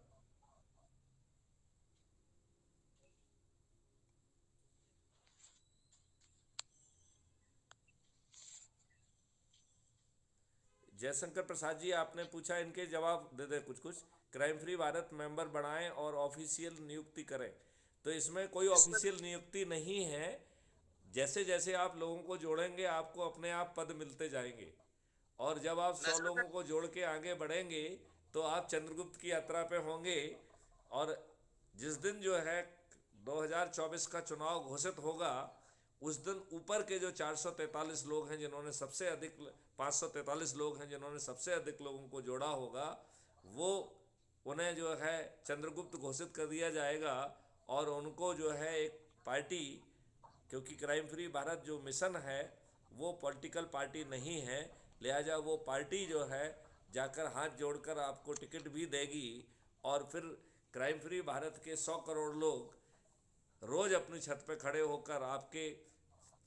जयशंकर प्रसाद जी आपने पूछा, इनके जवाब दे दे कुछ कुछ। क्राइम फ्री भारत मेंबर बनाएं और ऑफिशियल नियुक्ति करें, तो इसमें कोई इसमें ऑफिशियल नियुक्ति नहीं है। जैसे जैसे आप लोगों को जोड़ेंगे आपको अपने आप पद मिलते जाएंगे, और जब आप 100 नजर में लोगों को जोड़ के आगे बढ़ेंगे तो आप चंद्रगुप्त की यात्रा पे होंगे। और जिस दिन जो है 2024 का चुनाव घोषित होगा, उस दिन ऊपर के जो 443 लोग हैं जिन्होंने सबसे अधिक, 543 लोग हैं जिन्होंने सबसे अधिक लोगों को जोड़ा होगा, वो उन्हें जो है चंद्रगुप्त घोषित कर दिया जाएगा। और उनको जो है एक पार्टी, क्योंकि क्राइम फ्री भारत जो मिशन है वो पॉलिटिकल पार्टी नहीं है, लिहाजा वो पार्टी जो है जाकर हाथ जोड़कर आपको टिकट भी देगी। और फिर क्राइम फ्री भारत के 100 करोड़ लोग रोज़ अपनी छत पे खड़े होकर आपके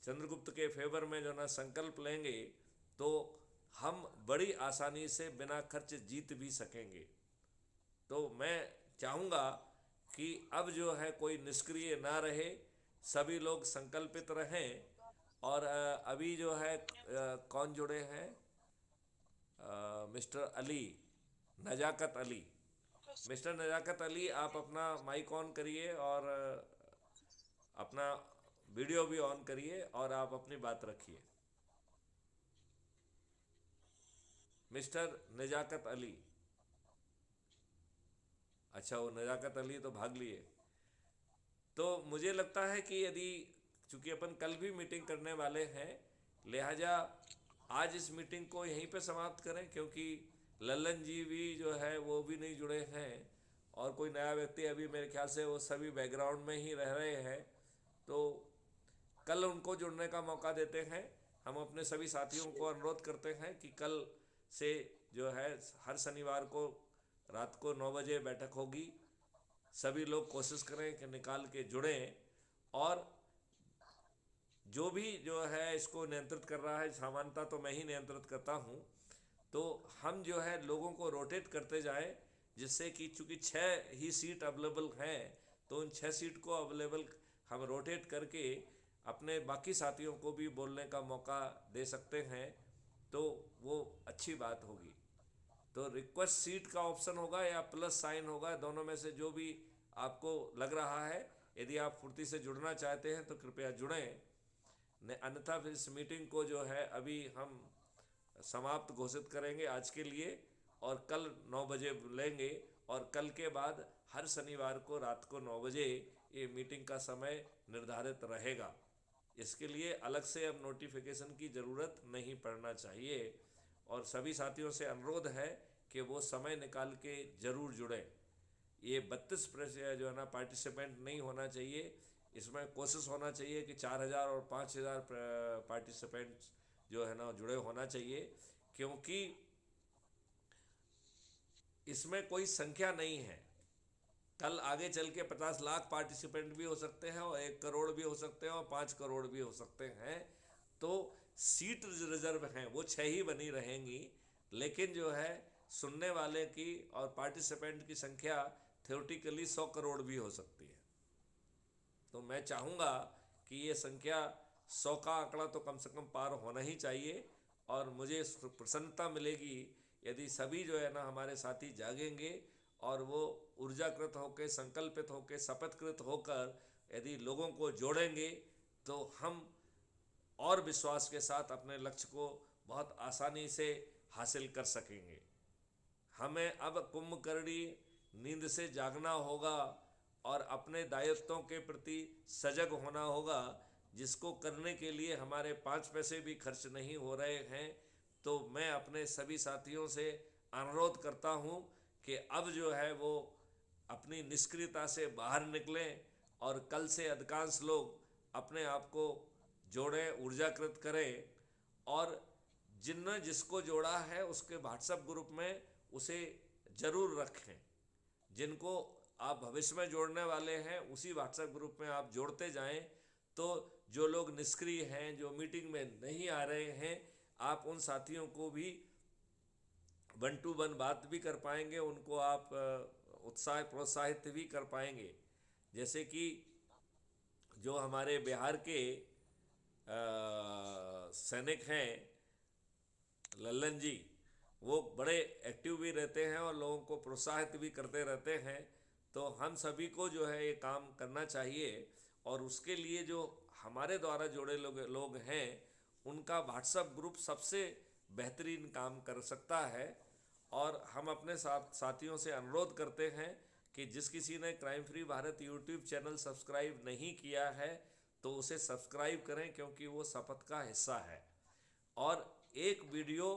चंद्रगुप्त के फेवर में जो ना संकल्प लेंगे, तो हम बड़ी आसानी से बिना खर्च जीत भी सकेंगे। तो मैं चाहूँगा कि अब जो है कोई निष्क्रिय ना रहे, सभी लोग संकल्पित रहें। और अभी जो है कौन जुड़े हैं, मिस्टर अली, नजाकत अली। मिस्टर नजाकत अली आप अपना माइक ऑन करिए और अपना वीडियो भी ऑन करिए और आप अपनी बात रखिए। मिस्टर नजाकत अली, अच्छा वो नजाकत अली तो भाग लिए। तो मुझे लगता है कि यदि, चूंकि अपन कल भी मीटिंग करने वाले हैं, लिहाजा आज इस मीटिंग को यहीं पे समाप्त करें, क्योंकि लल्लन जी भी जो है वो भी नहीं जुड़े हैं, और कोई नया व्यक्ति अभी मेरे ख्याल से वो सभी बैकग्राउंड में ही रह रहे हैं। तो कल उनको जुड़ने का मौका देते हैं। हम अपने सभी साथियों को अनुरोध करते हैं कि कल से जो है हर शनिवार को रात को 9 बजे बैठक होगी। सभी लोग कोशिश करें कि निकाल के जुड़ें। और जो भी जो है इसको नियंत्रित कर रहा है, सामान्यतः तो मैं ही नियंत्रित करता हूँ, तो हम जो है लोगों को रोटेट करते जाएं, जिससे कि चूँकि 6 ही सीट अवेलेबल हैं, तो उन 6 सीट को अवेलेबल हम रोटेट करके अपने बाकी साथियों को भी बोलने का मौका दे सकते हैं, तो वो अच्छी बात होगी। तो रिक्वेस्ट सीट का ऑप्शन होगा या प्लस साइन होगा, दोनों में से जो भी आपको लग रहा है। यदि आप फुर्ती से जुड़ना चाहते हैं तो कृपया जुड़ें, अन्यथा फिर इस मीटिंग को जो है अभी हम समाप्त घोषित करेंगे आज के लिए, और कल 9 बजे लेंगे। और कल के बाद हर शनिवार को रात को 9 बजे ये मीटिंग का समय निर्धारित रहेगा। इसके लिए अलग से अब नोटिफिकेशन की ज़रूरत नहीं पड़ना चाहिए। और सभी साथियों से अनुरोध है कि वो समय निकाल के ज़रूर जुड़ें। ये 32% जो है ना पार्टिसिपेंट नहीं होना चाहिए, इसमें कोशिश होना चाहिए कि 4000 और 5000 पार्टिसिपेंट्स जो है ना जुड़े होना चाहिए, क्योंकि इसमें कोई संख्या नहीं है। कल आगे चल के 50 लाख पार्टिसिपेंट भी हो सकते हैं, और 1 करोड़ भी हो सकते हैं, और 5 करोड़ भी हो सकते हैं। तो सीट रिजर्व हैं वो 6 ही बनी रहेंगी, लेकिन जो है सुनने वाले की और पार्टिसिपेंट की संख्या थ्योरेटिकली 100 करोड़ भी हो सकती है। तो मैं चाहूँगा कि ये संख्या 100 का आंकड़ा तो कम से कम पार होना ही चाहिए। और मुझे प्रसन्नता मिलेगी यदि सभी जो है ना हमारे साथी जागेंगे, और वो ऊर्जाकृत होकर, संकल्पित होकर, शपथकृत होकर यदि लोगों को जोड़ेंगे, तो हम और विश्वास के साथ अपने लक्ष्य को बहुत आसानी से हासिल कर सकेंगे। हमें अब कुंभकर्णी नींद से जागना होगा और अपने दायित्वों के प्रति सजग होना होगा, जिसको करने के लिए हमारे 5 पैसे भी खर्च नहीं हो रहे हैं। तो मैं अपने सभी साथियों से अनुरोध करता हूँ कि अब जो है वो अपनी निष्क्रियता से बाहर निकलें, और कल से अधिकांश लोग अपने आप को जोड़ें, ऊर्जाकृत करें और जिनने जिसको जोड़ा है उसके व्हाट्सएप ग्रुप में उसे ज़रूर रखें। जिनको आप भविष्य में जोड़ने वाले हैं उसी व्हाट्सएप ग्रुप में आप जोड़ते जाएं, तो जो लोग निष्क्रिय हैं, जो मीटिंग में नहीं आ रहे हैं, आप उन साथियों को भी 1 to 1 बात भी कर पाएंगे, उनको आप प्रोत्साहित भी कर पाएंगे। जैसे कि जो हमारे बिहार के सैनिक हैं लल्लन जी, वो बड़े एक्टिव भी रहते हैं और लोगों को प्रोत्साहित भी करते रहते हैं। तो हम सभी को जो है ये काम करना चाहिए और उसके लिए जो हमारे द्वारा जोड़े लोग हैं उनका व्हाट्सएप ग्रुप सबसे बेहतरीन काम कर सकता है। और हम अपने साथियों से अनुरोध करते हैं कि जिस किसी ने crime free Bharat YouTube channel subscribe नहीं किया है तो उसे सब्सक्राइब करें, क्योंकि वो शपथ का हिस्सा है। और एक वीडियो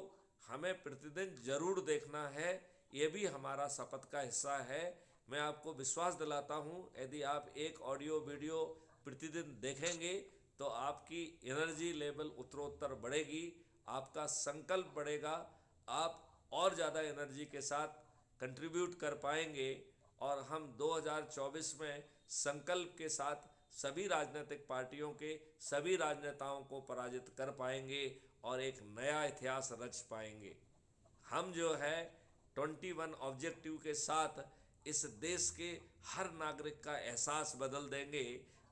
हमें प्रतिदिन ज़रूर देखना है, ये भी हमारा शपथ का हिस्सा है। मैं आपको विश्वास दिलाता हूँ, यदि आप एक ऑडियो वीडियो प्रतिदिन देखेंगे तो आपकी एनर्जी लेवल उत्तरोत्तर बढ़ेगी, आपका संकल्प बढ़ेगा, आप और ज़्यादा एनर्जी के साथ कंट्रीब्यूट कर पाएंगे और हम 2024 में संकल्प के साथ सभी राजनीतिक पार्टियों के सभी राजनेताओं को पराजित कर पाएंगे और एक नया इतिहास रच पाएंगे। हम जो है 21 ऑब्जेक्टिव के साथ इस देश के हर नागरिक का एहसास बदल देंगे,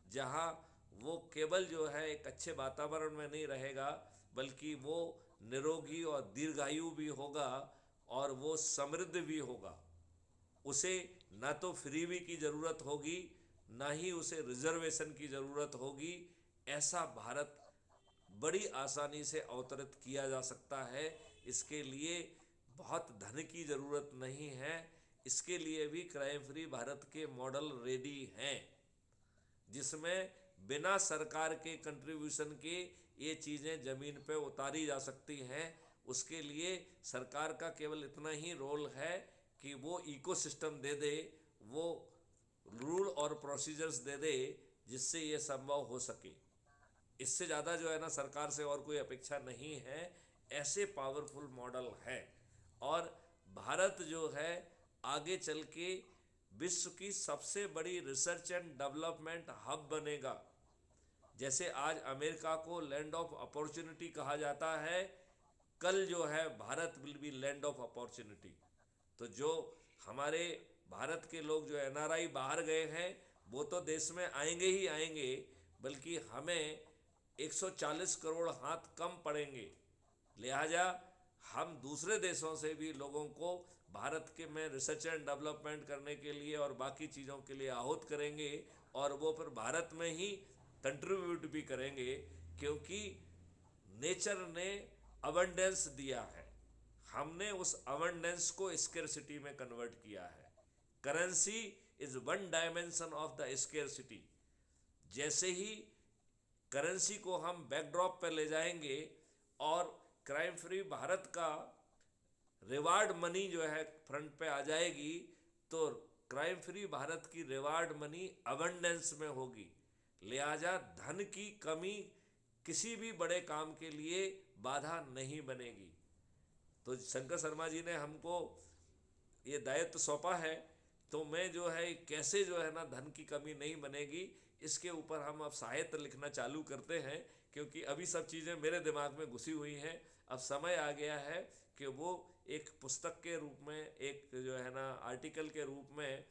जहां वो केवल जो है एक अच्छे वातावरण में नहीं रहेगा, बल्कि वो निरोगी और दीर्घायु भी होगा और वो समृद्ध भी होगा। उसे ना तो फ्रीबी की ज़रूरत होगी, ना ही उसे रिजर्वेशन की ज़रूरत होगी। ऐसा भारत बड़ी आसानी से अवतरित किया जा सकता है। इसके लिए बहुत धन की ज़रूरत नहीं है, इसके लिए भी क्राइम फ्री भारत के मॉडल रेडी हैं, जिसमें बिना सरकार के कंट्रीब्यूशन के ये चीज़ें ज़मीन पे उतारी जा सकती हैं। उसके लिए सरकार का केवल इतना ही रोल है कि वो इकोसिस्टम दे दे, वो रूल और प्रोसीजर्स दे दे जिससे ये संभव हो सके। इससे ज़्यादा जो है ना सरकार से और कोई अपेक्षा नहीं है। ऐसे पावरफुल मॉडल है और भारत जो है आगे चल के विश्व की सबसे बड़ी रिसर्च एंड डेवलपमेंट हब बनेगा। जैसे आज अमेरिका को लैंड ऑफ अपॉर्चुनिटी कहा जाता है, कल जो है Bharat will be land of opportunity. तो जो हमारे भारत के लोग जो एनआरआई बाहर गए हैं वो तो देश में आएंगे ही आएंगे, बल्कि हमें 140 करोड़ हाथ कम पड़ेंगे। लिहाजा हम दूसरे देशों से भी लोगों को भारत के में रिसर्च एंड डेवलपमेंट करने के लिए और बाकी चीज़ों के लिए आहूत करेंगे और वो फिर भारत में ही कंट्रीब्यूट भी करेंगे, क्योंकि नेचर ने अबंडेंस दिया है, हमने उस अबंडेंस को स्केर्सिटी में कन्वर्ट किया है। Currency is one dimension of the scarcity. जैसे ही करेंसी को हम बैकड्रॉप पे ले जाएंगे और क्राइम फ्री भारत का रिवार्ड मनी जो है फ्रंट पे आ जाएगी, तो क्राइम फ्री भारत की रिवार्ड मनी अबंडेंस में होगी। लिहाजा धन की कमी किसी भी बड़े काम के लिए बाधा नहीं बनेगी। तो शंकर शर्मा जी ने हमको ये दायित्व सौंपा है, तो मैं जो है कैसे जो है ना धन की कमी नहीं बनेगी, इसके ऊपर हम अब साहित्य लिखना चालू करते हैं, क्योंकि अभी सब चीज़ें मेरे दिमाग में घुसी हुई हैं। अब समय आ गया है कि वो एक पुस्तक के रूप में, एक जो है ना आर्टिकल के रूप में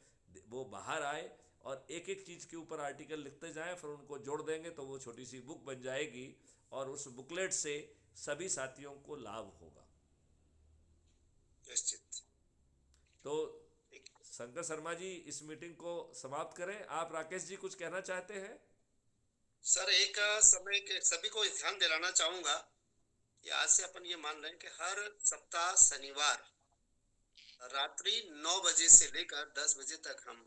वो बाहर आए और एक एक चीज़ के ऊपर आर्टिकल लिखते जाएं, फिर उनको जोड़ देंगे तो वो छोटी सी बुक बन जाएगी और उस बुकलेट से सभी साथियों को लाभ होगा। निश्चित। तो शंकर शर्मा जी इस मीटिंग को समाप्त करें। आप राकेश जी कुछ कहना चाहते हैं? सर, एक समय के सभी को ध्यान दिलाना चाहूंगा कि आज से अपन ये मान रहे हैं कि हर सप्ताह शनिवार रात्रि 9 बजे से लेकर 10 बजे तक हम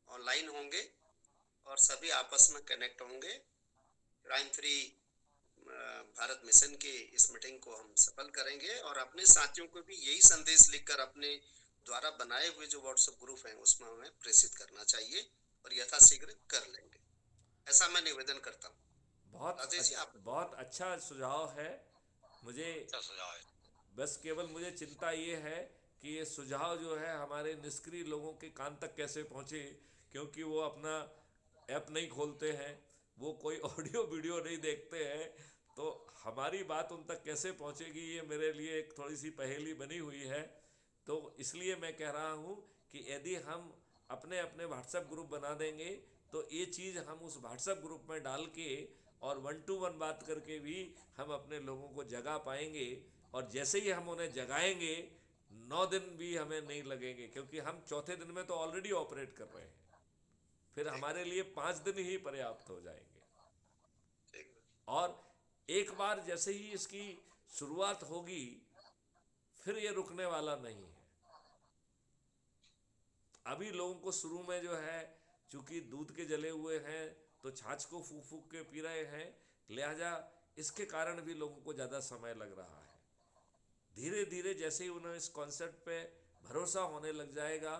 ऑनलाइन होंगे और सभी आपस में कनेक्ट होंगे। क्राइम फ्री भारत मिशन के इस मीटिंग को हम सफल करेंगे और अपने साथियों को भी यही संदेश लिखकर अपने द्वारा बनाए हुए जो व्हाट्सएप ग्रुप हैं उसमें हमें प्रेषित करना चाहिए और यथाशीघ्र कर लेंगे, ऐसा मैं निवेदन करता हूँ। राजेश जी, आप बहुत अच्छा सुझाव है। मुझे क्या सुझाव है? बस केवल मुझे चिंता ये है कि ये सुझाव जो है हमारे निष्क्रिय लोगों के कान तक कैसे पहुँचे, क्योंकि वो अपना ऐप नहीं खोलते हैं, वो कोई ऑडियो वीडियो नहीं देखते हैं, तो हमारी बात उन तक कैसे पहुँचेगी, ये मेरे लिए एक थोड़ी सी पहेली बनी हुई है। तो इसलिए मैं कह रहा हूँ कि यदि हम अपने अपने व्हाट्सएप ग्रुप बना देंगे तो ये चीज़ हम उस व्हाट्सएप ग्रुप में डाल के और 1-to-1 बात करके भी हम अपने लोगों को जगा पाएंगे। और जैसे ही हम उन्हें जगाएंगे 9 दिन भी हमें नहीं लगेंगे, क्योंकि हम चौथे दिन में तो ऑलरेडी ऑपरेट कर रहे हैं, फिर ठीक हमारे लिए 5 दिन ही पर्याप्त हो जाएंगे। ठीक और एक बार जैसे ही इसकी शुरुआत होगी फिर ये रुकने वाला नहीं है। अभी लोगों को शुरू में जो है, चूंकि दूध के जले हुए हैं तो छाछ को फूक फूक के पी रहे हैं, लिहाजा इसके कारण भी लोगों को ज़्यादा समय लग रहा है। धीरे धीरे जैसे ही उन्हें इस कॉन्सेप्ट पे भरोसा होने लग जाएगा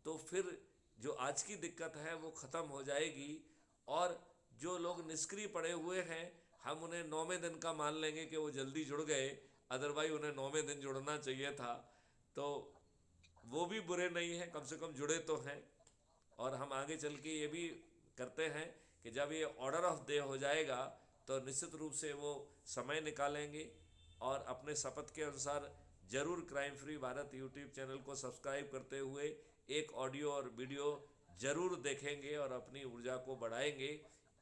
तो फिर जो आज की दिक्कत है वो ख़त्म हो जाएगी। और जो लोग निष्क्रिय पड़े हुए हैं हम उन्हें 9वें दिन का मान लेंगे कि वो जल्दी जुड़ गए, अदरवाइज उन्हें 9वें दिन जुड़ना चाहिए था। तो वो भी बुरे नहीं हैं, कम से कम जुड़े तो हैं। और हम आगे चल के ये भी करते हैं कि जब ये ऑर्डर ऑफ डे हो जाएगा तो निश्चित रूप से वो समय निकालेंगे और अपने शपथ के अनुसार जरूर crime free Bharat YouTube channel को सब्सक्राइब करते हुए एक ऑडियो और वीडियो जरूर देखेंगे और अपनी ऊर्जा को बढ़ाएंगे।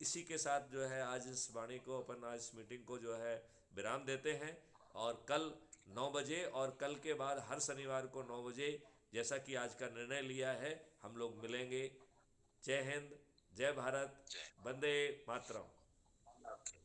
इसी के साथ जो है आज इस वाणी को अपन आज इस मीटिंग को जो है विराम देते हैं। और कल 9 बजे और कल के बाद हर शनिवार को 9 बजे जैसा कि आज का निर्णय लिया है हम लोग मिलेंगे। जय हिंद, जय भारत, है। वंदे मातरम। जय